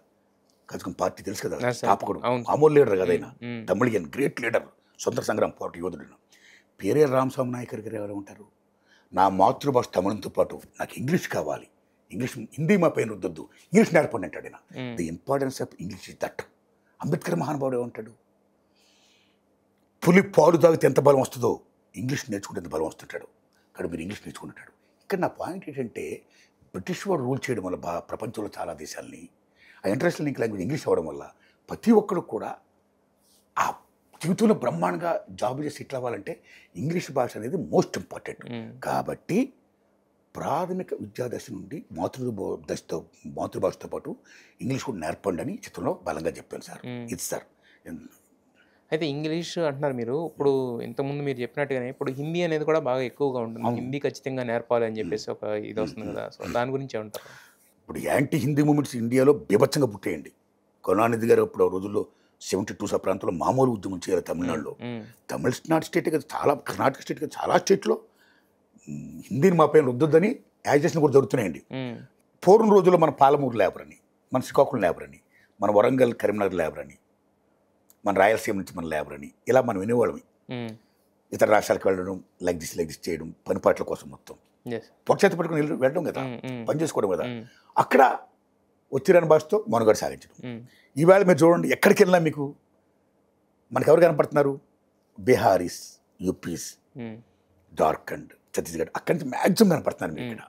కజకం పార్టీ తెలుసు కదా, స్థాపకుడు, మామూలు లీడర్ కదా ఆయన, తమిళియన్ గ్రేట్ లీడర్, స్వతంత్ర సంగ్రామ పోరాట యోధుడు. పెరియర్ రామస్వామి నాయకుడి గారు ఎవరు ఉంటారు? నా మాతృభాష తమిళంతో పాటు నాకు ఇంగ్లీష్ కావాలి, ఇంగ్లీష్ హిందీ మా పైన వద్దొద్దు, ఇంగ్లీష్ నేర్పండి అంటాడు ఆయన. The importance of English is that. Ambedkar మహానుభావుడు ఏమంటాడు? పులి పాలు తాగితే ఎంత బలం వస్తుందో ఇంగ్లీష్ నేర్చుకుంటే ఎంత బలం వస్తుంటాడు. ఇక్కడ మీరు ఇంగ్లీష్ నేర్చుకుంటాడు. ఇక్కడ నా పాయింట్ ఏంటంటే, బ్రిటిష్ వాడు రూల్ చేయడం వల్ల ప్రపంచంలో చాలా దేశాలని ఆ ఇంటర్నేషనల్ లింక్ లాంగ్వేజ్ ఇంగ్లీష్ అవ్వడం వల్ల ప్రతి ఒక్కరు కూడా ఆ జీవితంలో బ్రహ్మాండంగా జాబ్ చేసి సెటిల్ అవ్వాలంటే ఇంగ్లీష్ భాష అనేది మోస్ట్ ఇంపార్టెంట్. కాబట్టి ప్రాథమిక విద్యా దశ నుండి మాతృభాషతో పాటు ఇంగ్లీష్ కూడా నేర్పండి అని చిత్రంలో బలంగా చెప్పాను సార్. ఇది సార్. అయితే ఇంగ్లీష్ అంటున్నారు మీరు. ఇప్పుడు ఇంతకుముందు మీరు చెప్పినట్టుగానే ఇప్పుడు హిందీ అనేది కూడా బాగా ఎక్కువగా ఉంటుంది. హిందీ ఖచ్చితంగా నేర్పాలి అని చెప్పేసి ఒక ఇది వస్తుంది కదా! సో, దాని గురించి ఏమంటారు? ఇప్పుడు యాంటీ హిందీ మూమెంట్స్ ఇండియాలో బీభత్సంగా పుట్టేయండి. కరుణానిధి గారు అప్పుడు ఆ రోజుల్లో 72 ప్రాంతంలో మామూలు ఉద్యమం చేయాలి తమిళనాడులో. తమిళనాడు స్టేటే కదా, చాలా కర్ణాటక స్టేట్ కదా, చాలా స్టేట్లో హిందీని మా పైన రుద్దొద్దని యాజిటేషన్ కూడా జరుగుతున్నాయండి. పూర్వం రోజుల్లో మన పాలమూరు లేబర్ అని, మన శ్రీకాకుళం లేబర్ అని, మన వరంగల్ కరీంనగర్ లేబర్ అని, మన రాయలసీమ నుంచి మన లేబర్ అని, ఇలా మనం వినేవాళ్ళమి. ఇతర రాష్ట్రాలకు వెళ్ళడం, లైక్ దిస్ చేయడం, పనిపాట్ల కోసం మొత్తం పొట్టచేత పట్టుకుని వెళ్ళడం కదా, పని చేసుకోవడం కదా. అక్కడ వచ్చిరాని భాషతో మనుగడ సాగించడం. ఈవేళ మీరు చూడండి, ఎక్కడికి వెళ్ళినా మీకు మనకు ఎవరు కనపడుతున్నారు? బీహారీస్, యూపీస్, జార్ఖండ్, ఛత్తీస్గఢ్, అక్కడి నుంచి మ్యాక్సిమం కనపడుతున్నారు మీకు ఇక్కడ.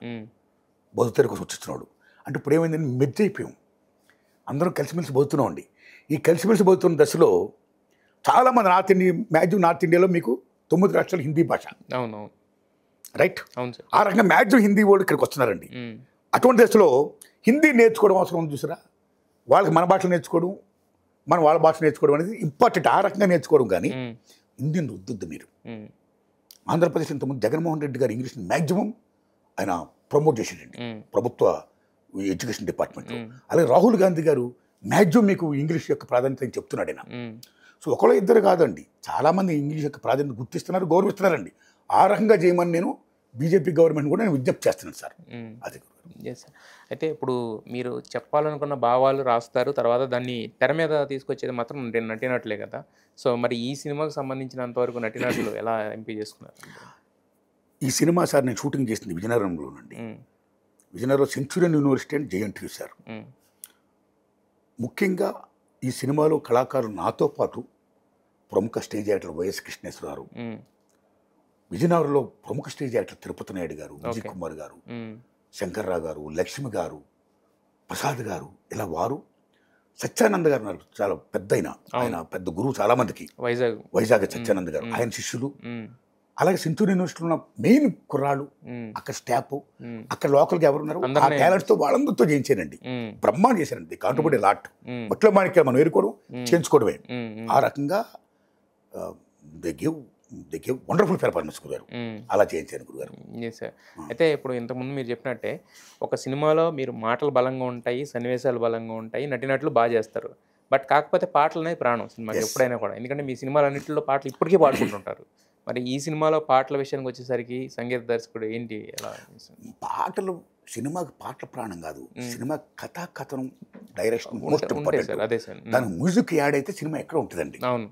బతుకుతెర కోసం వచ్చిస్తున్నాడు అంటే ఇప్పుడు ఏమైందని మెర్జ్ అయిపోయాం, అందరం కలిసిమెలిసి బతుకుతున్నాం అండి. ఈ కలిసిమెలిసి బతుకుతున్న దశలో చాలామంది మ్యాక్సిమం నార్త్ ఇండియాలో మీకు 9 రాష్ట్రాలు హిందీ భాష. అవునవును, రైట్. అవును సార్. ఆ రకంగా మ్యాక్సిమం హిందీ వాళ్ళు ఇక్కడికి వస్తున్నారండి. అటువంటి దశలో హిందీ నేర్చుకోవడం అవసరం ఉంది చూసారా. వాళ్ళకి మన భాష నేర్చుకోవడం, మనం వాళ్ళ భాష నేర్చుకోవడం అనేది ఇంపార్టెంట్. ఆ రకంగా నేర్చుకోవడం కానీ హిందీని రుద్దొద్దు మీరు. ఆంధ్రప్రదేశ్ ఇంతకుముందు జగన్మోహన్ రెడ్డి గారు ఇంగ్లీష్ని మ్యాక్సిమం ఆయన ప్రమోట్ చేసేటండి ప్రభుత్వ ఎడ్యుకేషన్ డిపార్ట్మెంట్లో. అలాగే రాహుల్ గాంధీ గారు మ్యాక్సిమం మీకు ఇంగ్లీష్ యొక్క ప్రాధాన్యత చెప్తున్నాడు ఆయన. సో ఒకళ్ళు ఇద్దరు కాదండి, చాలామంది ఇంగ్లీష్ యొక్క ప్రాధాన్యత గుర్తిస్తున్నారు, గౌరవిస్తున్నారండి. ఆ రకంగా చేయమని నేను బీజేపీ గవర్నమెంట్ కూడా నేను విజ్ఞప్తి చేస్తున్నాను సార్. అది సార్. అయితే ఇప్పుడు మీరు చెప్పాలనుకున్న భావాలు రాస్తారు, తర్వాత దాన్ని తెర మీద తీసుకొచ్చేది మాత్రం నటినట్లే కదా. సో మరి ఈ సినిమాకు సంబంధించినంత వరకు నటినట్లు ఎలా ఎంపిక చేసుకున్నారు? ఈ సినిమా సార్ నేను షూటింగ్ చేసింది విజయనగరంలోనండి. విజయనగరంలో Centurion university and JNTU sir. ముఖ్యంగా ఈ సినిమాలో కళాకారులు నాతో పాటు ప్రముఖ స్టేజ్ యాక్టర్ వైఎస్ కృష్ణేశ్వరరావు, విజయనగరంలో ప్రముఖ స్టేజ్ యాక్టర్ తిరుపతి నాయుడు గారు, విజయ్ కుమార్ గారు, శంకర్రావు గారు, లక్ష్మి గారు, ప్రసాద్ గారు, ఇలా వారు, సత్యానంద్ గారు ఉన్నారు, చాలా పెద్ద ఆయన పెద్ద గురువు చాలా మందికి, వైజాగ్ సత్యానంద్ గారు, ఆయన శిష్యులు. అలాగే సెంచురీ యూనివర్సిటీలో ఉన్న మెయిన్ కుర్రాళ్ళు, అక్కడ స్టాఫ్, అక్కడ లోకల్గా ఎవరున్నారు ఆ టాలెంట్తో వాళ్ళందరితో చేయించానండి. బ్రహ్మాండం చేశానండి. కాంట్రిబ్యూట్ లాట్ బట్లో మాణిక్యాలు మనం ఏరుకోవడం చేయించుకోవడమే. ఆ రకంగా దే గివ్ వండర్ఫుల్ పెర్ఫార్మెన్స్ గురుగారు. అలా చేయించాను గురుగారు. సార్. అయితే ఇప్పుడు ఇంతకుముందు మీరు చెప్పినట్టే ఒక సినిమాలో మీరు మాటలు బలంగా ఉంటాయి, సన్నివేశాలు బలంగా ఉంటాయి, నటినట్లు బాగా చేస్తారు. బట్ కాకపోతే పాటలు అనేది ప్రాణం సినిమాకి ఎప్పుడైనా కూడా. ఎందుకంటే మీ సినిమాలన్నింటిలో పాటలు ఇప్పటికీ పాడుకుంటుంటారు. మరి ఈ సినిమాలో పాటల విషయానికి వచ్చేసరికి సంగీత దర్శకుడు ఏంటి ఎలా? పాటలు సినిమాకి పాటల ప్రాణం కాదు, సినిమా కథనం డైరెక్షన్ మోస్ట్ ఇంపార్టెంట్. అదే సార్. దాని మ్యూజిక్ యాడ్ అయితే సినిమా ఎక్కడ ఉంటుందండి. అవును,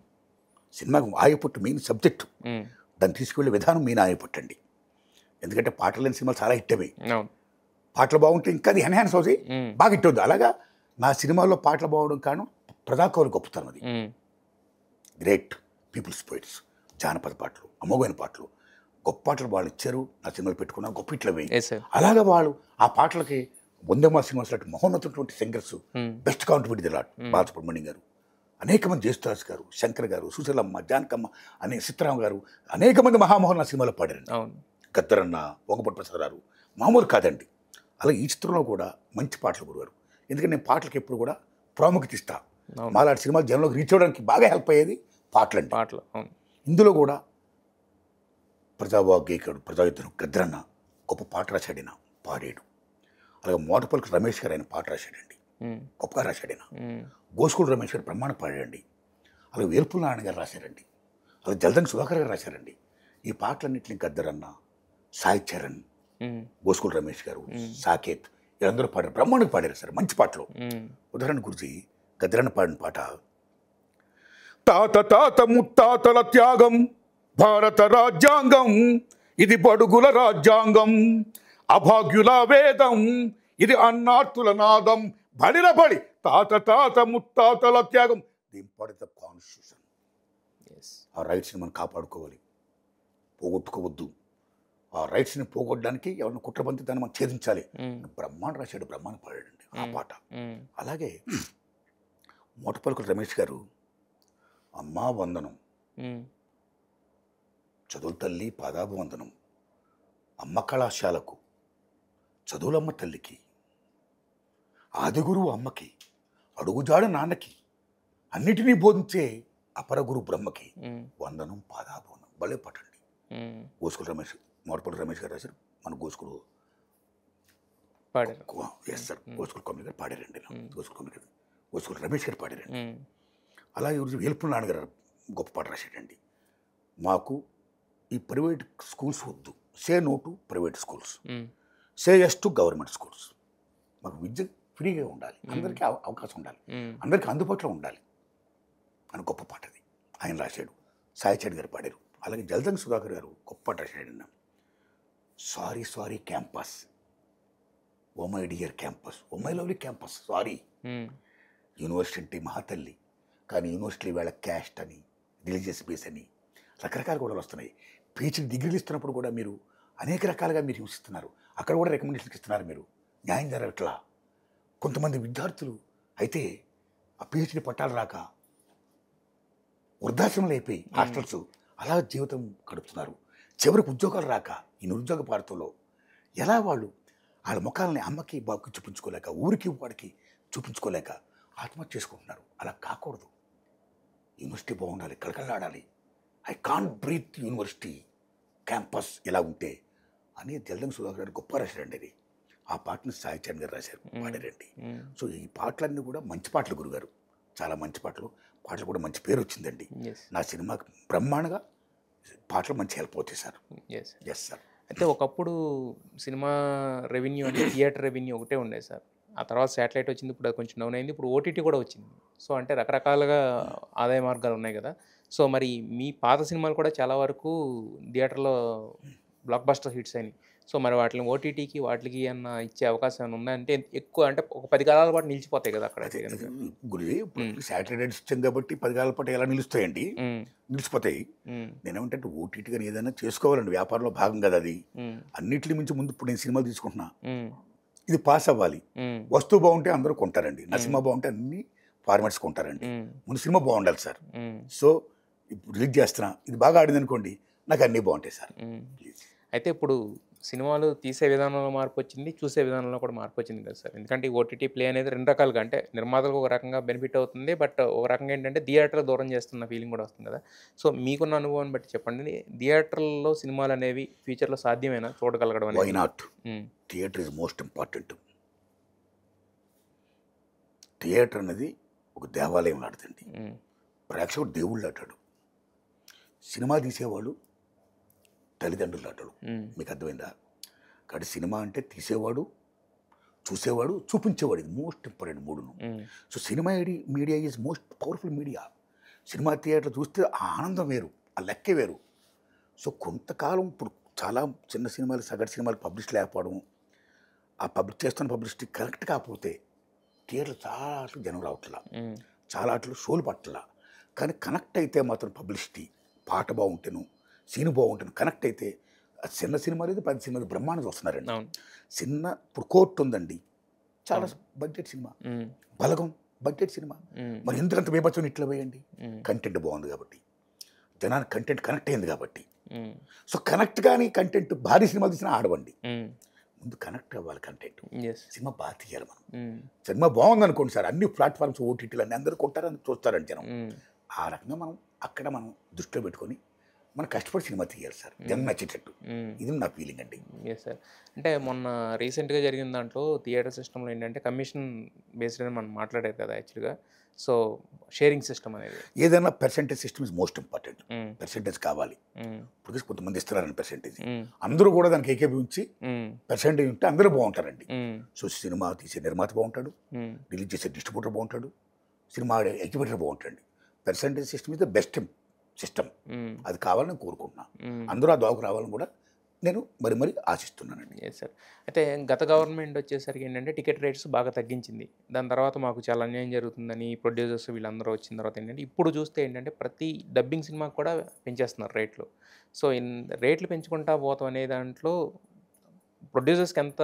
సినిమాకు ఆయుపట్టు మెయిన్ సబ్జెక్టు, దాన్ని తీసుకువెళ్ళే విధానం మెయిన్ ఆయుపట్టు అండి. ఎందుకంటే పాటలు లేని సినిమాలు చాలా హిట్ అయ్యాయి. పాటలు బాగుంటే ఇంకా అది ఎన్హాన్స్ అవుతాయి, బాగా హిట్ అవుతుంది. అలాగా నా సినిమాల్లో పాటలు బాగవడం కారణం ప్రధాకవులు గొప్పతనం. అది గ్రేట్ పీపుల్స్ పోయిట్స్, జానపద పాటలు, అమోఘమైన పాటలు, గొప్ప పాటలు వాళ్ళు ఇచ్చారు. నా సినిమాలు పెట్టుకున్నా గొప్ప హిట్లు అవి. అలాగా వాళ్ళు ఆ పాటలకి వందేమా సినిమాస్ లాంటి మహోన్నతటువంటి singers best contribute lot Balasubrahmanyam గారు, అనేక మంది జయసుదాస్ గారు, శంకర్ గారు, సుశీలమ్మ, జానకమ్మ, సీతారామ గారు, అనేక మంది మహామోహన్ నా సినిమాలో పాడారండి. గద్దరన్న, వంగపూడి ప్రసాద్ గారు, మామూలు కాదండి. అలాగే ఈ చిత్రంలో కూడా మంచి పాటలు గురుగారు. ఎందుకంటే నేను పాటలకు ఎప్పుడు కూడా ప్రాముఖ్యత ఇస్తా. మాలాంటి సినిమాలు జనంలోకి రీచ్ అవ్వడానికి బాగా హెల్ప్ అయ్యేది పాటలండి. ఇందులో కూడా ప్రజావాగ్గేయకుడు, ప్రజాయుద్ధం గద్దరన్న గొప్ప పాట రాశాడిన పాడాడు. అలాగే మోటపల్లి రమేష్ గారు ఆయన పాట రాశాడండి, గొప్పగా రాశాడిన. గోస్కూడు రమేష్ గారు బ్రహ్మాండ పాడాడండి. అలాగే వేల్పుల నారాయణ గారు రాశారండి. అలాగే జలదంగి సుధాకర్ గారు రాశారండి. ఈ పాటలన్నింటినీ గద్దరన్న, సాయి చరణ్, గోస్కూడు రమేష్ గారు, సాకేత్ వీళ్ళందరూ పాడారు, బ్రహ్మాండంగా పాడారు సార్. మంచి పాటలు. ఉదాహరణ గురించి గద్దరన్న పాడిన పాట, తాత తాత ముత్తాతల త్యాగం భారత రాజ్యాంగం, ఇది బడుగుల రాజ్యాంగం, అభాగ్యుల వేదం, ఇది అన్నార్తుల నాదం, బడిల బడి తాత తాత ముత్తాతల త్యాగం. The constitution. ఆ రైట్స్ని మనం కాపాడుకోవాలి, పోగొట్టుకోవద్దు. ఆ రైట్స్ని పోగొట్టడానికి ఎవరిని కుట్రబంతి దాన్ని మనం ఛేదించాలి. బ్రహ్మాండ రాశాడు, బ్రహ్మాండ పాడాడండి ఆ పాట. అలాగే మోటపల్లి రమేష్ గారు అమ్మా వందనం, చదువు తల్లి పాదాభ వందనం, అమ్మ కళాశాలకు చదువులమ్మ తల్లికి, ఆదిగురువు అమ్మకి, అడుగుజాడ నాన్నకి, అన్నిటినీ బోధించే అపరగురు బ్రహ్మకి వందనం పాదాభవనం. భలే పట్టండి. గోసుకుల రమేష్, మోడపల్లి రమేష్ గారు రాశారు, మన గోసుకులు పాడారు. ఎస్ సార్, గోసుకుల కొమ్మిడి గారు పాడారండి. గోసుకుల రమేష్ గారు పాడారండి. అలాగే వేల్పుల నాన్నగారు గొప్ప పాట రాశాడండి. మాకు ఈ ప్రైవేట్ స్కూల్స్ వద్దు, say no to private schools, say yes to government schools. మాకు విద్య ఫ్రీగా ఉండాలి, అందరికీ అవకాశం ఉండాలి, అందరికీ అందుబాటులో ఉండాలి అని గొప్ప పాట అది ఆయన రాశాడు. సాయిచాడ్ గారు పాడారు. అలాగే జలదంగ సుధాకర్ గారు గొప్ప పాట రాశాడు. Sorry sorry campus, oh my dear campus, oh my lovely campus, sorry. University అంటే మహాతల్లి, కానీ యూనివర్సిటీలు వేళ క్యాస్ట్ అని, రిలీజియస్ బేస్ అని రకరకాల గొడవలు వస్తున్నాయి. పీహెచ్డీ డిగ్రీలు ఇస్తున్నప్పుడు కూడా మీరు అనేక రకాలుగా మీరు హింసిస్తున్నారు. అక్కడ కూడా రికమెండేషన్కి ఇస్తున్నారు. మీరు న్యాయం జరగట్లా. కొంతమంది విద్యార్థులు అయితే ఆ పీహెచ్డీ పట్టాలు రాక వృద్ధాశ్రమంలో అయిపోయి హాస్టల్స్ అలా జీవితం గడుపుతున్నారు. చివరికి ఉద్యోగాలు రాక ఈ నిరుద్యోగ భారతంలో ఎలా వాళ్ళ ముఖాలని అమ్మకి బాబుకి చూపించుకోలేక, ఊరికి వాడికి చూపించుకోలేక ఆత్మహత్య చేసుకుంటున్నారు. అలా కాకూడదు. యూనివర్సిటీ బాగుండాలి, కళకళలాడాలి. I can't breathe university campus ఇలా ఉంటే అని జలదంగ సుధాకర్ గారు గొప్ప రాశారండి. అది ఆ పాటను సాయిచంద్ గారు రాశారు, పాడారండి. సో ఈ పాటలన్నీ కూడా మంచి పాటలు గురుగారు, చాలా మంచి పాటలు. పాటలు కూడా మంచి పేరు వచ్చిందండి. నా సినిమాకి బ్రహ్మాండంగా పాటలు మంచి హెల్ప్ అవుతాయి సార్. Yes sir. అయితే ఒకప్పుడు సినిమా రెవెన్యూ అంటే థియేటర్ రెవెన్యూ ఒకటే ఉండేది సార్. ఆ తర్వాత శాటిలైట్ వచ్చింది, ఇప్పుడు అది కొంచెం డౌన్ అయింది, ఇప్పుడు ఓటీటీ కూడా వచ్చింది. సో అంటే రకరకాలుగా ఆదాయ మార్గాలు ఉన్నాయి కదా. సో మరి మీ పాత సినిమాలు కూడా చాలా వరకు థియేటర్లో బ్లాక్ బస్టర్ హిట్స్ అయినాయి. సో మరి వాటిని ఓటీటీకి వాటికి అన్న ఇచ్చే అవకాశం ఏమైనా ఉందా? అంటే ఎక్కువ అంటే ఒక 10 కాలాల పాటు నిలిచిపోతాయి కదా అక్కడ. గురుజీ శాటిలైట్ ఇచ్చాం కాబట్టి 10 కాలాల పాటు ఎలా నిలుస్తాయండి? నిలిచిపోతాయి. నేనేమంటే ఓటీటీ కానీ ఏదైనా చేసుకోవాలండి, వ్యాపారంలో భాగం కదా అది. అన్నింటిని మించి ముందు ఇప్పుడు నేను సినిమాలు తీసుకుంటున్నా, ఇది పాస్ అవ్వాలి. వస్తువు బాగుంటే అందరూ కొంటారండి. నా సినిమా బాగుంటే అన్ని ఫార్మాట్స్ కొంటారండి. ముందు సినిమా బాగుండాలి సార్. సో ఇప్పుడు రిలీజ్ చేస్తున్నా, ఇది బాగా ఆడింది అనుకోండి, నాకు అన్నీ బాగుంటాయి సార్. అయితే ఇప్పుడు సినిమాలు తీసే విధానంలో మార్పు వచ్చింది, చూసే విధానంలో కూడా మార్పు వచ్చింది కదా సార్. ఎందుకంటే ఈ ఓటీటీ ప్లే అనేది 2 రకాలుగా, అంటే నిర్మాతలకు ఒక రకంగా బెనిఫిట్ అవుతుంది, బట్ ఒక రకంగా ఏంటంటే థియేటర్ దూరం చేస్తున్న ఫీలింగ్ కూడా వస్తుంది కదా. సో మీకున్న అనుభవాన్ని బట్టి చెప్పండి, థియేటర్లో సినిమాలు అనేవి ఫ్యూచర్లో సాధ్యమేనా చూడగలగడం అనేది? Why not? Theatre is most important. Theatre అనేది ఒక దేవాలయం లాంటిదండి. ప్రేక్షకుడు దేవుళ్ళు ఆటాడు, సినిమా తీసేవాడు తల్లిదండ్రులు ఆటాడు. మీకు అర్థమైందా? కాబట్టి సినిమా అంటే తీసేవాడు, చూసేవాడు, చూపించేవాడు. ఇది మోస్ట్ ఇంపార్టెంట్ మూడును. So cinema media is most powerful media. Cinema theatre చూస్తే ఆ ఆనందం వేరు, ఆ లెక్కే వేరు. సో కొంతకాలం ఇప్పుడు చాలా చిన్న సినిమాలు, సగటు సినిమాలు పబ్లిష్ లేకపోవడం, ఆ చేస్తున్న పబ్లిసిటీ కరెక్ట్ కాకపోతే థియేటర్లు చాలా ఆటలు జనం రావట్లా, చాలా ఆటలు షోలు పట్టలా. కానీ కనెక్ట్ అయితే మాత్రం పబ్లిసిటీ, పాట బాగుంటేను, సీన్ బాగుంటేను కనెక్ట్ అయితే చిన్న సినిమా లేదు, 10 సినిమాలు బ్రహ్మాండం వస్తున్నారండి. చిన్న ఇప్పుడు కోర్టు ఉందండి, చాలా బడ్జెట్ సినిమా. బలగం బడ్జెట్ సినిమా, మరి ఎందుకంత బీభత్సం ఇట్లా వేయండి? కంటెంట్ బాగుంది కాబట్టి, జనానికి కంటెంట్ కనెక్ట్ అయింది కాబట్టి. సో కనెక్ట్ కానీ కంటెంట్ భారీ సినిమా తీసినా ఆడవండి, ముందు కనెక్ట్ అవ్వాలి కంటెంట్. సినిమా బాగా తీయాలి మనం. సినిమా బాగుంది అనుకోండి సార్, అన్ని ప్లాట్ఫామ్స్ ఓటీటీలు అన్నీ అందరూ కొంటారని చూస్తారండి జనం. ఆ రకంగా మనం అక్కడ మనం దృష్టిలో పెట్టుకొని మనం కష్టపడి సినిమా తీయాలి సార్, జనం నచ్చేటట్టు. ఇది నా ఫీలింగ్ అండి. Yes sir. అంటే మొన్న రీసెంట్గా జరిగిన దాంట్లో థియేటర్ సిస్టంలో ఏంటంటే కమిషన్ బేస్డ్ అని మనం మాట్లాడారు కదా యాక్చువల్గా. సో షేరింగ్ సిస్టమ్ అనేది ఏదైనా percentage system is most important. Percentage కావాలి. ఇప్పుడు కొంతమంది ఇస్తున్నారండి పర్సెంటేజ్, అందరూ కూడా దానికి ఏకీభవించి పర్సెంటేజ్ ఉంటే అందరూ బాగుంటారండి. సో సినిమా తీసే నిర్మాత బాగుంటాడు, రిలీజ్ చేసే డిస్ట్రిబ్యూటర్ బాగుంటాడు, సినిమా ఎగ్జిబిటర్ బాగుంటాడు. Percentage system is the best system. అది కావాలని కోరుకుంటున్నా, అందరూ ఆ దోకు రావాలని కూడా నేను మరి ఆశిస్తున్నానండి. Yes sir. అయితే గత గవర్నమెంట్ వచ్చేసరికి ఏంటంటే టికెట్ రేట్స్ బాగా తగ్గించింది. దాని తర్వాత మాకు చాలా అన్యాయం జరుగుతుందని ప్రొడ్యూసర్స్ వీళ్ళందరూ వచ్చిన తర్వాత ఏంటంటే ఇప్పుడు చూస్తే ఏంటంటే ప్రతి డబ్బింగ్ సినిమాకి కూడా పెంచేస్తున్నారు రేట్లు. సో రేట్లు పెంచుకుంటా పోతాం అనే దాంట్లో ప్రొడ్యూసర్స్కి ఎంత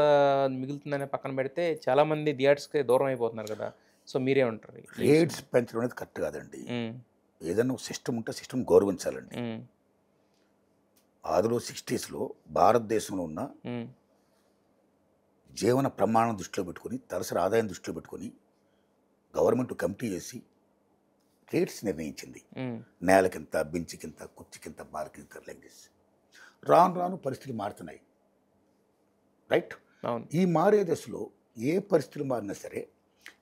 మిగులుతుందనే పక్కన పెడితే చాలామంది థియేటర్స్కి దూరం అయిపోతున్నారు కదా. సో మీరేమంటారు? రేట్స్ పెంచడం అనేది కరెక్ట్ కాదండి. ఏదైనా సిస్టమ్ ఉంటే సిస్టమ్ గౌరవించాలండి. ఆదిలో 60s భారతదేశంలో ఉన్న జీవన ప్రమాణం దృష్టిలో పెట్టుకొని తలసరి ఆదాయం దృష్టిలో పెట్టుకొని గవర్నమెంట్ కమిటీ వేసి రేట్స్ నిర్ణయించింది. నేలకింత, బెంచికింత, కుర్చీకింత, బార్కింత, లైక్ దిస్. రాను రాను పరిస్థితులు మారుతున్నాయి. రైట్. ఈ మారే దశలో ఏ పరిస్థితులు మారినా సరే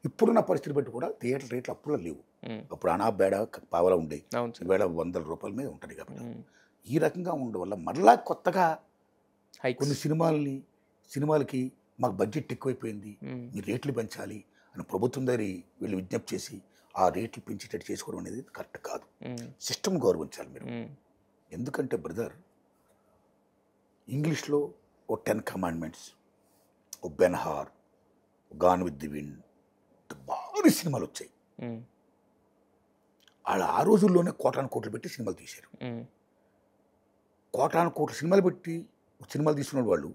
ఇప్పుడున్న పరిస్థితులు బట్టి కూడా థియేటర్ రేట్లు అప్పుడు లేవు. అప్పుడు అనా బేడ పావలా ఉండే, ఈవేళ ₹100 మీద ఉంటుంది. కాబట్టి ఈ రకంగా ఉండడం వల్ల మరలా కొత్తగా కొన్ని సినిమాలకి మాకు బడ్జెట్ ఎక్కువైపోయింది, మీ రేట్లు పెంచాలి అని ప్రభుత్వం దగ్గర వీళ్ళు విజ్ఞప్తి చేసి ఆ రేట్లు పెంచేటట్టు చేసుకోవడం అనేది కరెక్ట్ కాదు. సిస్టమ్ గౌరవించాలి మీరు. ఎందుకంటే బ్రదర్, ఇంగ్లీష్లో ఓ 10 కమాండ్మెంట్స్, ఓ Ben Hur, gone with the wind, భారీ సినిమాలు వచ్చాయి. వాళ్ళు ఆ రోజుల్లోనే కోటాను కోట్లు పెట్టి సినిమాలు తీశారు. కోటాను కోట్ల సినిమాలు పెట్టి సినిమాలు తీసుకున్న వాళ్ళు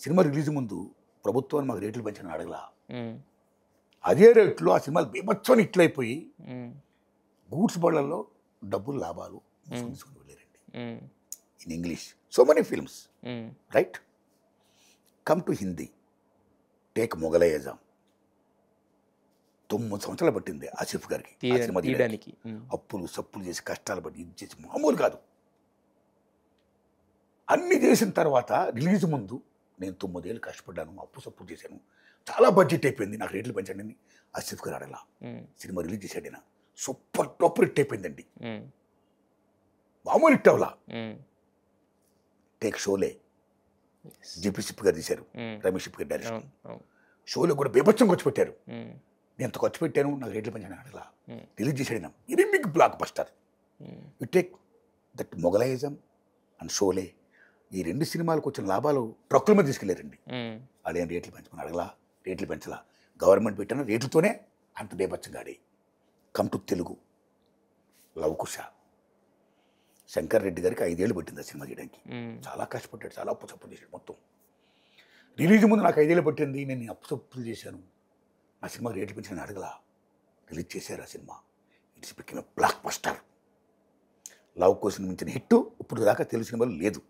సినిమా రిలీజ్ ముందు ప్రభుత్వాన్ని మాకు రేట్లు పెంచని అడగలా. అదే రేట్లో ఆ సినిమాలు బీభత్సం ఇట్లయిపోయి గూడ్స్ బళ్ళల్లో డబ్బులు లాభాలు తీసుకుని వెళ్ళారండి. In English so many films. Right. Come to Hindi. Take Mughal e Azam. 9 సంవత్సరాలు పట్టింది ఆసిఫ్ గారికి తీయడానికి. అప్పులు సప్పులు చేసి కష్టాలు పట్టి ఇది చేసి మామూలు కాదు. అన్నీ చేసిన తర్వాత రిలీజ్ ముందు నేను 9 ఏళ్ళు కష్టపడ్డాను, అప్పు సప్పుడు చేశాను, చాలా బడ్జెట్ అయిపోయింది, నాకు రేట్లు పెంచండి అని ఆసిఫ్ గారు అడగలా. సినిమా రిలీజ్ చేశాడు. సూపర్ టాపర్ హిట్ అయిపోయిందండి, మామూలు హిట్ అవలా. టేక్ షోలే, జేపీ సిప్ గారు తీశారు, రమేష్ సిప్ గారు డైరెక్షన్. షోలో కూడా బీభత్సం ఖర్చు పెట్టారు. నేను ఎంత ఖర్చు పెట్టాను, నాకు రేట్లు పెంచాను అడగలా. రిలీజ్ చేశాడు. ఇది big blockbuster. You take that Mughal e Azam and Sholay. ఈ 2 సినిమాలకు వచ్చిన లాభాలు ట్రక్కుల మీద తీసుకెళ్ళారండి. అదేం రేట్లు పెంచుకుని అడగలా, రేట్లు పెంచలా. గవర్నమెంట్ పెట్టిన రేట్లతోనే అంత బేబచ్చంగా ఆడి. Come to Telugu. లవకుశ. శంకర్ రెడ్డి గారికి 5 ఏళ్ళు పట్టింది ఆ సినిమా చేయడానికి. చాలా కష్టపడ్డాడు, చాలా అప్పు సప్పులు చేశాడు. మొత్తం రిలీజ్ ముందు నాకు 5 ఏళ్ళు పట్టింది, నేను అప్పు సప్పులు చేశాను, నా సినిమా రేట్లు పెంచిన అడగలా. రిలీజ్ చేశారు ఆ cinema. It's become a block buster. Love కోసం మించిన హిట్ ఇప్పుడు దాకా తెలుగు సినిమాలు లేదు.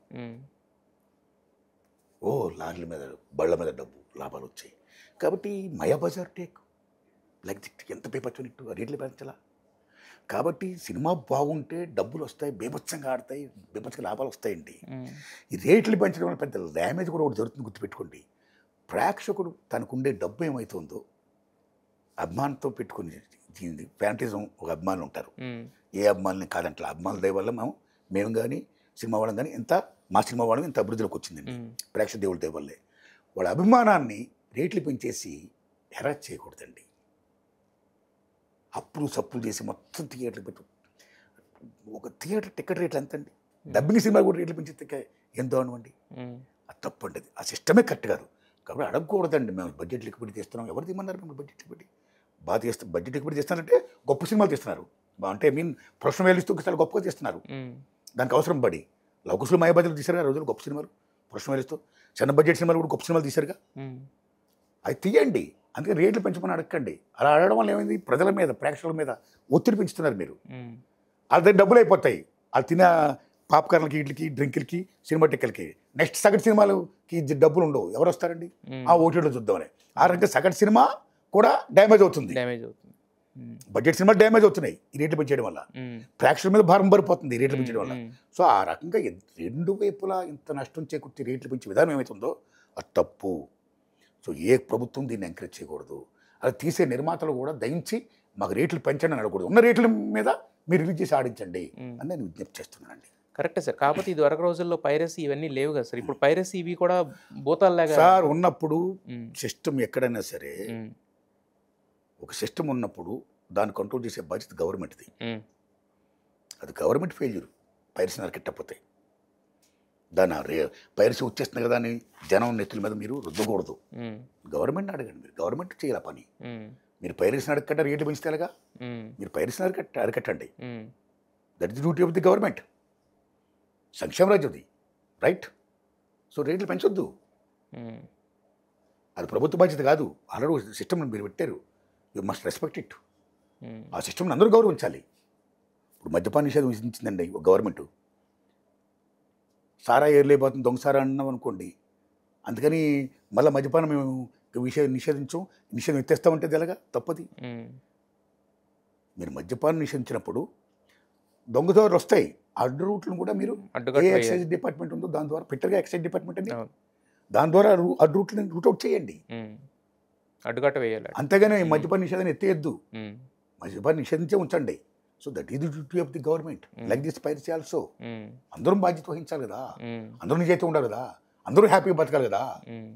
ఓ లారీల మీద, బళ్ళ మీద డబ్బు లాభాలు వచ్చాయి. కాబట్టి మాయాబజార్ టేక్ లైక్ ఎంత బేబచ్చని హిట్, రేట్లు పెంచాలా. కాబట్టి సినిమా బాగుంటే డబ్బులు వస్తాయి, బేబచ్చంగా ఆడతాయి, బేబచ్చంగా లాభాలు వస్తాయండి. ఈ రేట్లు పెంచడం వల్ల పెద్ద డ్యామేజ్ కూడా ఒకటి జరుగుతుంది, గుర్తుపెట్టుకోండి. ప్రేక్షకుడు తనకుండే డబ్బు ఏమవుతుందో అభిమానంతో పెట్టుకుని దీని ఫ్యాంటిజం ఒక అభిమానులు ఉంటారు. ఏ అభిమానులని కాదంటే అభిమానుల దయ వల్ల మేము కానీ సినిమా వాళ్ళం కానీ మా సినిమా వాళ్ళం ఇంత అభివృద్ధిలోకి వచ్చిందండి, ప్రేక్షక దేవుడి దయ వల్లే. వాళ్ళ అభిమానాన్ని రేట్లు పెంచేసి హెరాస్ చేయకూడదండి. అప్పులు సప్పులు చేసి మొత్తం థియేటర్లు పెట్టు. ఒక థియేటర్ టికెట్ రేట్లు ఎంత అండి? డబ్బింగ్ సినిమా కూడా రేట్లు పెంచితే ఎంతో అనివ్వండి. అది తప్పు అండి. ఆ సిస్టమే కరెక్ట్ కాదు. కాబట్టి అడగకూడదండి. మేము బడ్జెట్లు ఎక్కువ తీస్తున్నాం. ఎవరు తీయమన్నారు మేము బడ్జెట్లు పెట్టి? బాగా తీస్తాం. బడ్జెట్ ఎక్కువ తీస్తానంటే గొప్ప సినిమాలు తీస్తున్నారు, అంటే ప్రొఫెషనల్ వేలిస్తూ చాలా గొప్పగా తీస్తున్నారు. దానికి అవసరం పడి లవకుశలు మాయాబజార్లు తీశారు ఆ రోజులు, గొప్ప సినిమాలు ప్రొఫెషనల్ వేలిస్తూ. చిన్న బడ్జెట్ సినిమాలు కూడా గొప్ప సినిమాలు తీశారుగా. అది తీయండి. అందుకే రేట్లు పెంచమని అడగండి. అలా అడగడం వల్ల ఏమైంది? ప్రజల మీద, ప్రేక్షకుల మీద ఒత్తిడి పెంచుతున్నారు మీరు. వాళ్ళ దగ్గర డబ్బులు అయిపోతాయి. వాళ్ళు తిన పాప్కార్న్లకి, వీటికి, డ్రింకులకి, సినిమా టికెట్లకి. నెక్స్ట్ సగటు సినిమాలకి డబ్బులు ఉండవు. ఎవరు వస్తారండి? ఆ ఓటీటీలో చూద్దామని. ఆ రకంగా సగటు సినిమా కూడా డ్యామేజ్ అవుతుంది. బడ్జెట్ సినిమా డ్యామేజ్ అవుతున్నాయి ఈ రేట్లు పెంచడం వల్ల. ప్రేక్షకుల మీద భారం పడిపోతుంది ఈ రేట్లు పెంచడం వల్ల. సో ఆ రకంగా 2 వైపులా ఇంత నష్టం చేకూర్చి రేట్లు పెంచే విధానం ఏమవుతుందో అది తప్పు. సో ఏ ప్రభుత్వం దీన్ని ఎంకరేజ్ చేయకూడదు. అలా తీసే నిర్మాతలు కూడా దయించి మాకు రేట్లు పెంచండి అని అడగకూడదు. ఉన్న రేట్ల మీద మీరు రిలీజ్ చేసి ఆడించండి అని నేను విజ్ఞప్తి చేస్తున్నానండి. కరెక్టే సార్. కాకపోతే ఇది వరకు రోజుల్లో పైరసీ ఇవన్నీ లేవు కదా సార్. ఇప్పుడు పైరసీ ఇవి కూడా భూతాల్లాగా సార్ ఉన్నప్పుడు సిస్టమ్ ఎక్కడైనా సరే ఒక సిస్టమ్ ఉన్నప్పుడు దాన్ని కంట్రోల్ చేసే బాధ్యత గవర్నమెంట్ది. అది గవర్నమెంట్ ఫెయిల్యూర్ పైరసీ నరకెట్టకపోతే. దాన్ని పైరసీ వచ్చేస్తుంది కదా అని జనం నెత్తుల మీద మీరు రుద్దకూడదు. గవర్నమెంట్ని అడగండి. మీరు గవర్నమెంట్ చేయాల పని. మీరు పైరసీని అడగట్ట రేట్లు పెంచుతారుగా, మీరు పైరసీని అరకట్టండి. That is the duty of the government. సంక్షేమ రాజ్యది, రైట్. సో రేట్లు పెంచొద్దు, అది ప్రభుత్వ బాధ్యత కాదు. ఆల్రెడీ సిస్టమ్ని మీరు పెట్టారు, యూ మస్ట్ రెస్పెక్ట్ ఇట్. ఆ సిస్టమ్ని అందరూ గౌరవించాలి. ఇప్పుడు మద్యపాన నిషేధం విధించిందండి ఒక గవర్నమెంట్. సారా ఏర్లేకపోతుంది, దొంగ సారా అన్నాం అనుకోండి, అందుకని మళ్ళీ మద్యపానం మేము నిషేధం ఎత్తేస్తామంటే ఎలాగా తప్పది. మీరు మద్యపానం నిషేధించినప్పుడు దొంగదారులు వస్తాయి, అడ్డు రూట్లను కూడా మీరు ఏ ఎక్సైజ్ డిపార్ట్మెంట్ ఉందో దాని ద్వారా పెట్టరుగా, ఎక్సైజ్ డిపార్ట్మెంట్ అని దాని ద్వారా అడ్డు రూట్లను రూట్అవుట్ చేయండి, అడ్డుకట్ట వేయాలి. అంతేగాని మద్యపాన నిషేధాన్ని ఎత్తేయద్దు, మద్యపాన నిషేధించే ఉంచండి. So that is the duty of the government, like this piracy also. అందరం బాధ్యత వహించాలి కదా, అందరూ నిజాయితీ ఉండాలి కదా, అందరూ హ్యాపీగా బతకాలి కదా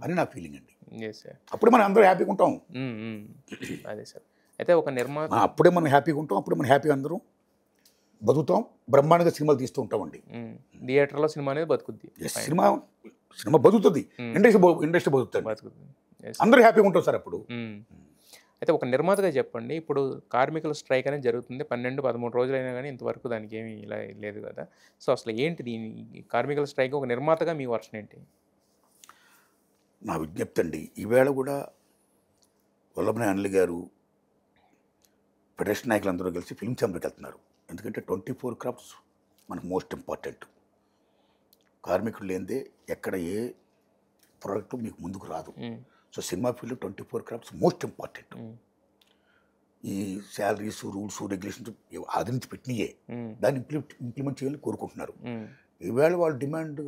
అని నా ఫీలింగ్ అండి. అప్పుడే మనం అందరూ హ్యాపీగా ఉంటాం. అదే సార్, అయితే ఒక నిర్మాత అప్పుడే మనం హ్యాపీగా ఉంటాం, అప్పుడే మనం హ్యాపీగా అందరం బతుకుతాం, బ్రహ్మాండంగా సినిమాలు తీస్తూ ఉంటామండి. థియేటర్లో సినిమా అనేది బతుకుద్ది, సినిమా బతుకుతుంది, ఇండస్ట్రీ బతుకుతుంది, అందరూ హ్యాపీగా ఉంటాం సార్ అప్పుడు. అయితే ఒక నిర్మాతగా చెప్పండి, ఇప్పుడు కార్మికుల స్ట్రైక్ అనేది జరుగుతుంది, 12-13 రోజులైనా కానీ ఇంతవరకు దానికి ఏమీ ఇలా లేదు కదా. సో అసలు ఏంటి దీని కార్మికుల స్ట్రైక్, ఒక నిర్మాతగా మీ వర్షన్ ఏంటి? నా విజ్ఞప్తి అండి, ఈవేళ కూడా వల్లభనేని అనిల్ గారు ఫెడరేషన్ నాయకులందరూ కలిసి ఫిల్మ్ ఛాంబర్కి వెళ్తున్నారు. ఎందుకంటే 24 క్రాఫ్ట్స్ మనకు మోస్ట్ ఇంపార్టెంట్. కార్మికులు లేనిదే ఎక్కడ ఏ ప్రోడక్ట్ మీకు ముందుకు రాదు. So cinema field 24 crafts most important. ఈ శాలరీస్, రూల్స్, రెగ్యులేషన్స్ ఆదరించి పెట్టినయే దాన్ని ఇంప్లిమెంట్ చేయాలని కోరుకుంటున్నారు. ఈవేళ వాళ్ళు డిమాండ్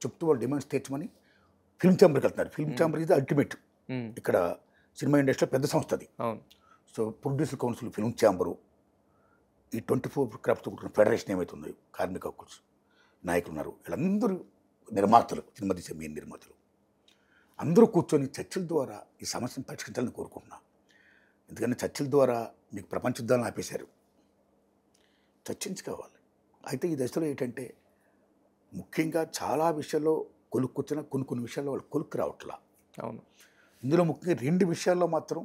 చెప్తూ వాళ్ళు డిమాండ్స్ తీర్చమని ఫిల్మ్ ఛాంబర్కి వెళ్తున్నారు. ఫిల్మ్ ఛాంబర్ ఇది అల్టిమేట్, ఇక్కడ సినిమా ఇండస్ట్రీలో పెద్ద సంస్థ అది. So producer council, film chamber, ఈ 24 క్రాఫ్ట్స్ కూడుకున్న ఫెడరేషన్ ఏమైతే ఉన్నాయో కార్మిక హక్కులు నాయకులు ఉన్నారు, వీళ్ళందరూ నిర్మాతలు, సినిమా తీసే మెయిన్ నిర్మాతలు అందరూ కూర్చొని చర్చల ద్వారా ఈ సమస్యను పరిష్కరించాలని కోరుకుంటున్నా. ఎందుకంటే చర్చల ద్వారా మీకు ప్రపంచ యుద్ధాలను ఆపేశారు, చర్చించుకోవాలి. అయితే ఈ దశలో ఏంటంటే ముఖ్యంగా చాలా విషయాల్లో కొలుక్కుచ్చిన కొన్ని విషయాల్లో వాళ్ళు కొలుక్కు రావట్లా. అవును, ఇందులో ముఖ్యంగా 2 విషయాల్లో మాత్రం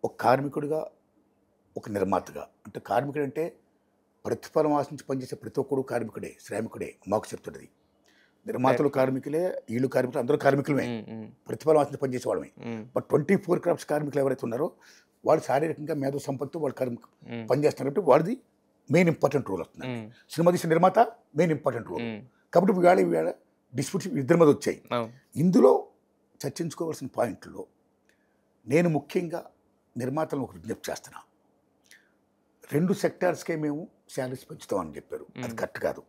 ఒక కార్మికుడిగా, ఒక నిర్మాతగా, అంటే కార్మికుడు అంటే ప్రతిఫలం ఆశించి పనిచేసే ప్రతి ఒక్కడు కార్మికుడే, శ్రామికుడే, మాకు చెప్తున్నది. నిర్మాతలు కార్మికులే, వీళ్ళు కార్మికులు, అందరూ కార్మికులమే, ప్రతిఫలం ఆశించి పనిచేసే వాళ్ళమే. బట్ 24 క్రాఫ్ట్స్ కార్మికులు ఎవరైతే ఉన్నారో వాళ్ళు శారీరకంగా మేధో సంపత్తి వాళ్ళు పనిచేస్తున్నారు కాబట్టి వాళ్ళది మెయిన్ ఇంపార్టెంట్ రోల్ వస్తుంది. సినిమా తీసిన నిర్మాత మెయిన్ ఇంపార్టెంట్ రోల్. కాబట్టి ఈవేళ డిస్ప్యూట్స్ ఇద్దరి మీద వచ్చాయి. ఇందులో చర్చించుకోవాల్సిన పాయింట్లో నేను ముఖ్యంగా నిర్మాతలను ఒక విజ్ఞప్తి చేస్తున్నా. 2 సెక్టార్స్కే మేము శాలరీస్ పెంచుతామని చెప్పారు, అది కరెక్ట్ కాదు.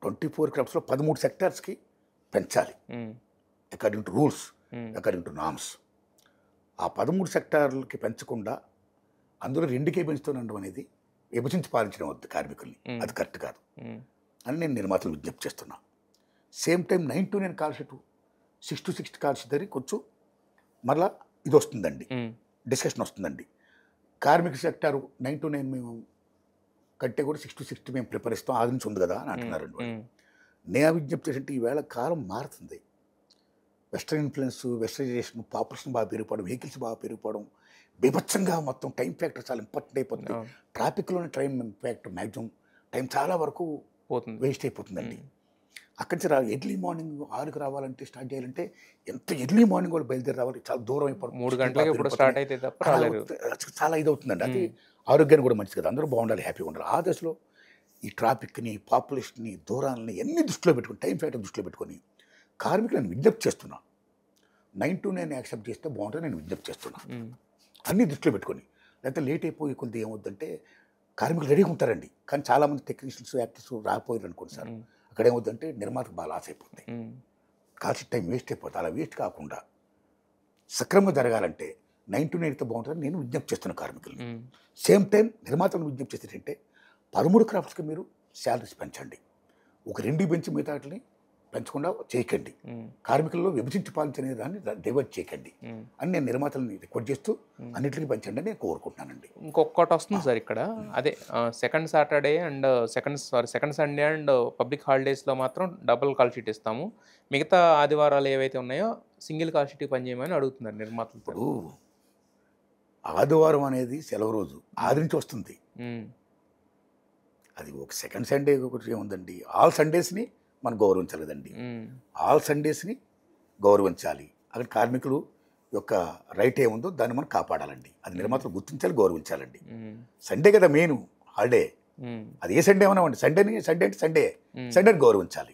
24 క్రాఫ్ట్స్లో 13 సెక్టార్స్కి పెంచాలి according to rules, according to norms. ఆ 13 సెక్టార్లకి పెంచకుండా అందులో 2కే పెంచుతుండడం అనేది విభజించి పాలించడం వద్దు కార్మికుల్ని, అది కరెక్ట్ కాదు అని నేను నిర్మాతలు విజ్ఞప్తి చేస్తున్నా. Same time 9 to 9 call sheet, 6 to 6 call sheet దగ్గర కొంచెం మళ్ళా ఇది వస్తుందండి, డిస్కషన్ వస్తుందండి. కార్మిక సెక్టారు 9 to 9 మేము కంటే కూడా 6 to 6 మేము ప్రిపేర్ ఇస్తాం, ఆది నుంచి ఉంది కదా అని అంటున్నారండి. నేను విజ్ఞప్తి ఏంటంటే ఈవేళ కాలం మారుతుంది, వెస్ట్రన్ ఇన్ఫ్లుయెన్స్, వెస్టర్నైజేషన్, పాపులేషన్ బాగా పెరిగిపోవడం, వెహికల్స్ బాగా పెరిగిపోవడం, బీభత్సంగా మొత్తం టైం ఫ్యాక్టర్ చాలా ఇంపార్టెంట్ అయిపోతుంది. ట్రాఫిక్లోనే టైం ఇంపాక్ట్ మ్యాక్సిమం టైం చాలా వరకు వేస్ట్ అయిపోతుందండి. అక్కడి నుంచి ఎర్లీ మార్నింగ్ 6కి రావాలంటే, స్టార్ట్ చేయాలంటే ఎంత ఎర్లీ మార్నింగ్ వాళ్ళు బయలుదేరి రావాలి, చాలా దూరం అయిపోతుంది. 3 గంటలకు ఇప్పుడు స్టార్ట్ అయితే చాలా ఇది అవుతుందండి. అది ఆరోగ్యాన్ని కూడా మంచిది కదా, అందరూ బాగుండాలి, హ్యాపీగా ఉండాలి. ఆ దశలో ఈ ట్రాఫిక్ని, పాపులేషన్ని, దూరాలని అన్ని దృష్టిలో పెట్టుకొని, టైం ఫ్యాక్టర్ దృష్టిలో పెట్టుకొని కార్మికులను విజ్ఞప్తి చేస్తున్నా. 9 to 9 యాక్సెప్ట్ చేస్తే బాగుంటుంది నేను విజ్ఞప్తి చేస్తున్నా, అన్నీ దృష్టిలో పెట్టుకొని. లేకపోతే లేట్ అయిపోయి కొద్దిగా ఏమవుద్దంటే కార్మికులు రెడీగా ఉంటారండి, కానీ చాలామంది టెక్నీషియన్స్, యాక్టర్స్ రాకపోయారు అనుకోండి సార్, అక్కడ ఏమవుతుందంటే నిర్మాతకు బాగా లాస్ అయిపోతుంది, కాల్సి టైం వేస్ట్ అయిపోతుంది. అలా వేస్ట్ కాకుండా సక్రమంగా జరగాలంటే 9 to 9 బాగుంటుందని నేను విజ్ఞప్తి చేస్తున్నాను కార్మికులను. సేమ్ టైం నిర్మాతలను విజ్ఞప్తి చేసేటంటే 13 క్రాఫ్ట్స్కి మీరు శాలరీస్ పెంచండి, ఒక 2 పెంచి మిగతా వాటిని పెంచకుండా చేయకండి, కార్మికుల్లో విభజించి పాలించనే దాన్ని డైవర్ట్ చేయకండి అని నేను నిర్మాతలని రిక్వెస్ట్ చేస్తూ అన్నింటికి పెంచండి అని నేను కోరుకుంటున్నానండి. ఇంకొకటి వస్తుంది సార్ ఇక్కడ, అదే second Saturday and second Sunday and public హాలిడేస్లో మాత్రం డబుల్ కాల్ షీట్ ఇస్తాము, మిగతా ఆదివారాలు ఏవైతే ఉన్నాయో సింగిల్ కాల్ షీట్ పనిచేయమని అడుగుతున్నారు నిర్మాతలు. ఇప్పుడు ఆదివారం అనేది సెలవు రోజు, ఆది నుంచి వస్తుంది, అది ఒక సెకండ్ సండే ఒకటి ఏముందండి, ఆల్ సండేస్ని మనం గౌరవించాలి కదండి, ఆల్ సండేస్ని గౌరవించాలి. అక్కడ కార్మికులు యొక్క రైట్ ఏముందో దాన్ని మనం కాపాడాలండి, అది నిర్మాతలు గుర్తించాలి, గౌరవించాలండి. సండే కదా మెయిన్ హాలిడే, అది ఏ సండే ఏమన్నామండి, సండే అంటే సండేని గౌరవించాలి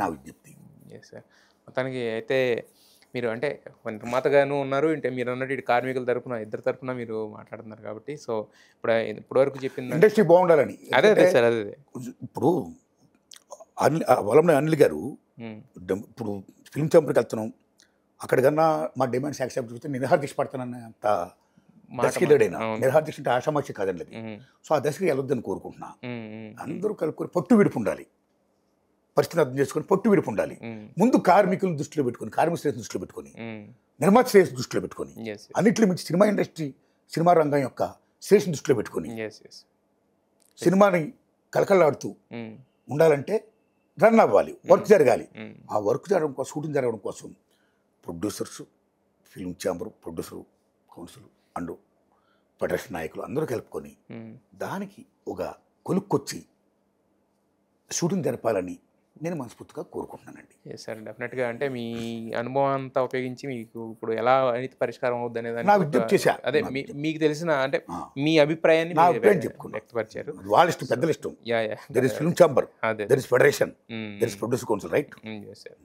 నా విజ్ఞప్తి. Yes sir. మొత్తానికి అయితే మీరు అంటే నిర్మాతగాను ఉన్నారు, అంటే మీరు అన్నట్టు ఇటు కార్మికుల తరపున ఇద్దరు తరపున మీరు మాట్లాడుతున్నారు కాబట్టి, సో ఇప్పటివరకు చెప్పింది ఇండస్ట్రీ బాగుండాలని. అదే సార్. అదే ఇప్పుడు వలంనే అనిల్ గారు ఇప్పుడు ఫిల్మ్ ఛాంబర్కి వెళ్తున్నాం, అక్కడికన్నా మా డిమాండ్స్ యాక్సెప్ట్ చేస్తే నిరహార దీక్ష పడతానని అంత దశకిలేడైనా. నిరహార దీక్ష అంటే ఆషామాషి కాదండి అది. సో ఆ దశకి వెళ్ళొద్దని కోరుకుంటున్నా. అందరూ కలుపుకొని పట్టు విడుపు ఉండాలి, పరిస్థితిని అర్థం చేసుకొని పట్టు విడుపు ఉండాలి. ముందు కార్మికులను దృష్టిలో పెట్టుకొని, కార్మిక శ్రేయస్సు దృష్టిలో పెట్టుకొని, నిర్మాత శ్రేయస్సు దృష్టిలో పెట్టుకొని, అన్నింటిలో మించి సినిమా ఇండస్ట్రీ, సినిమా రంగం యొక్క శ్రేయస్సుని దృష్టిలో పెట్టుకొని సినిమాని కలకలాడుతూ ఉండాలంటే రన్ అవ్వాలి, వర్క్ జరగాలి. ఆ వర్క్ జరగడం కోసం, షూటింగ్ జరగడం కోసం producers, film chamber, producer council and federation నాయకులు అందరూ కలుపుకొని దానికి ఒక కొలుక్కొచ్చి షూటింగ్ జరపాలని నేను మనస్ఫూర్తిగా కోరుకుంటున్నానండి. ఎస్ సార్, డెఫినెట్గా. అంటే మీ అనుభవం అంతా ఉపయోగించి మీకు ఇప్పుడు ఎలా అనేది పరిష్కారం అవుద్ది అనేది నా విజ్ఞప్తి చేశా. అదే మీకు తెలిసిన అంటే మీ అభిప్రాయాన్ని వ్యక్తపరిచారు. వాళ్ళ ఇష్టం, పెద్దల ఇష్టం. There is film chamber, there is federation, there is producer council, right? Sir.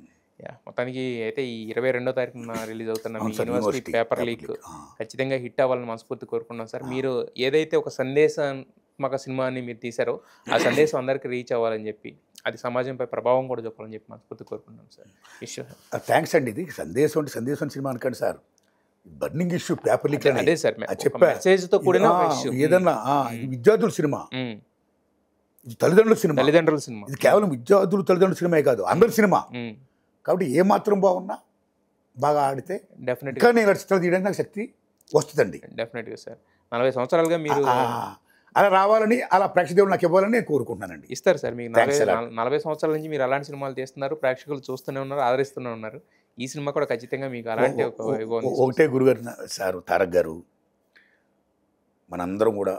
మొత్తానికి అయితే ఈ 22వ తారీఖున రిలీజ్ అవుతున్న మీ యూనివర్సిటీ పేపర్ లీక్ ఖచ్చితంగా హిట్ అవ్వాలని మనస్ఫూర్తి కోరుకున్నాం సార్. మీరు ఏదైతే ఒక సందేశాత్మక సినిమాని మీరు తీశారో ఆ సందేశం అందరికీ రీచ్ అవ్వాలని చెప్పి, అది సమాజంపై ప్రభావం కూడా చెప్పాలని చెప్పి మనస్ఫూర్తి కోరుకున్నాం సార్. ఇష్యూ థ్యాంక్స్ అండి. ఇది సందేశం అంటే సందేశం సినిమా అనకండి sir, burning issue paper leak. అదే సార్, మెసేజ్తో కూడిన ఏదన్నా ఇది విద్యార్థుల సినిమా, ఇది తల్లిదండ్రుల సినిమా, ఇది కేవలం విద్యార్థులు తల్లిదండ్రుల సినిమా కాదు, అందరి సినిమా. కాబట్టి ఏమాత్రం బాగున్నా, బాగా ఆడితే డెఫినెట్గా నేను చిత్రాలు తీయడానికి నాకు శక్తి వస్తుందండి. డెఫినెట్గా సార్. 40 సంవత్సరాలుగా మీరు అలా రావాలని, అలా ప్రేక్షకులు నాకు ఇవ్వాలని నేను కోరుకుంటున్నానండి. ఇస్తారు సార్. మీకు 40 సంవత్సరాల నుంచి మీరు అలాంటి సినిమాలు తీస్తున్నారు, ప్రేక్షకులు చూస్తూనే ఉన్నారు, ఆదరిస్తూనే ఉన్నారు. ఈ సినిమా కూడా ఖచ్చితంగా మీకు అలాంటి ఒకటే గురుగారు సార్, తారక్ గారు, మనందరం కూడా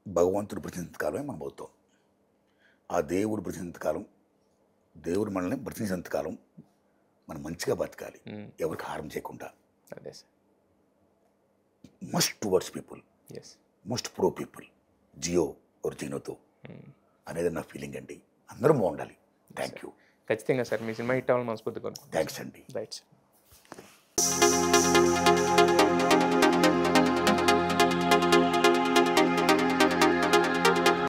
భగవంతుడు బ్రతికినంత కాలమే మనం అవుతాం. ఆ దేవుడు బ్రతికినంత కాలం, దేవుడు మనల్ని బ్రతికినంత కాలం మనం మంచిగా బతకాలి, ఎవరికి హారం చేయకుండా. అదే sir. Must towards people, most pro people, జియో ఒరిజినోతో అనేది నా ఫీలింగ్ అండి. అందరం బాగుండాలి. Thank you. ఖచ్చితంగా సార్, మీ సినిమా హిట్ అవ్వాలని మనస్ఫూర్తిగా. థ్యాంక్స్ అండి. రైట్.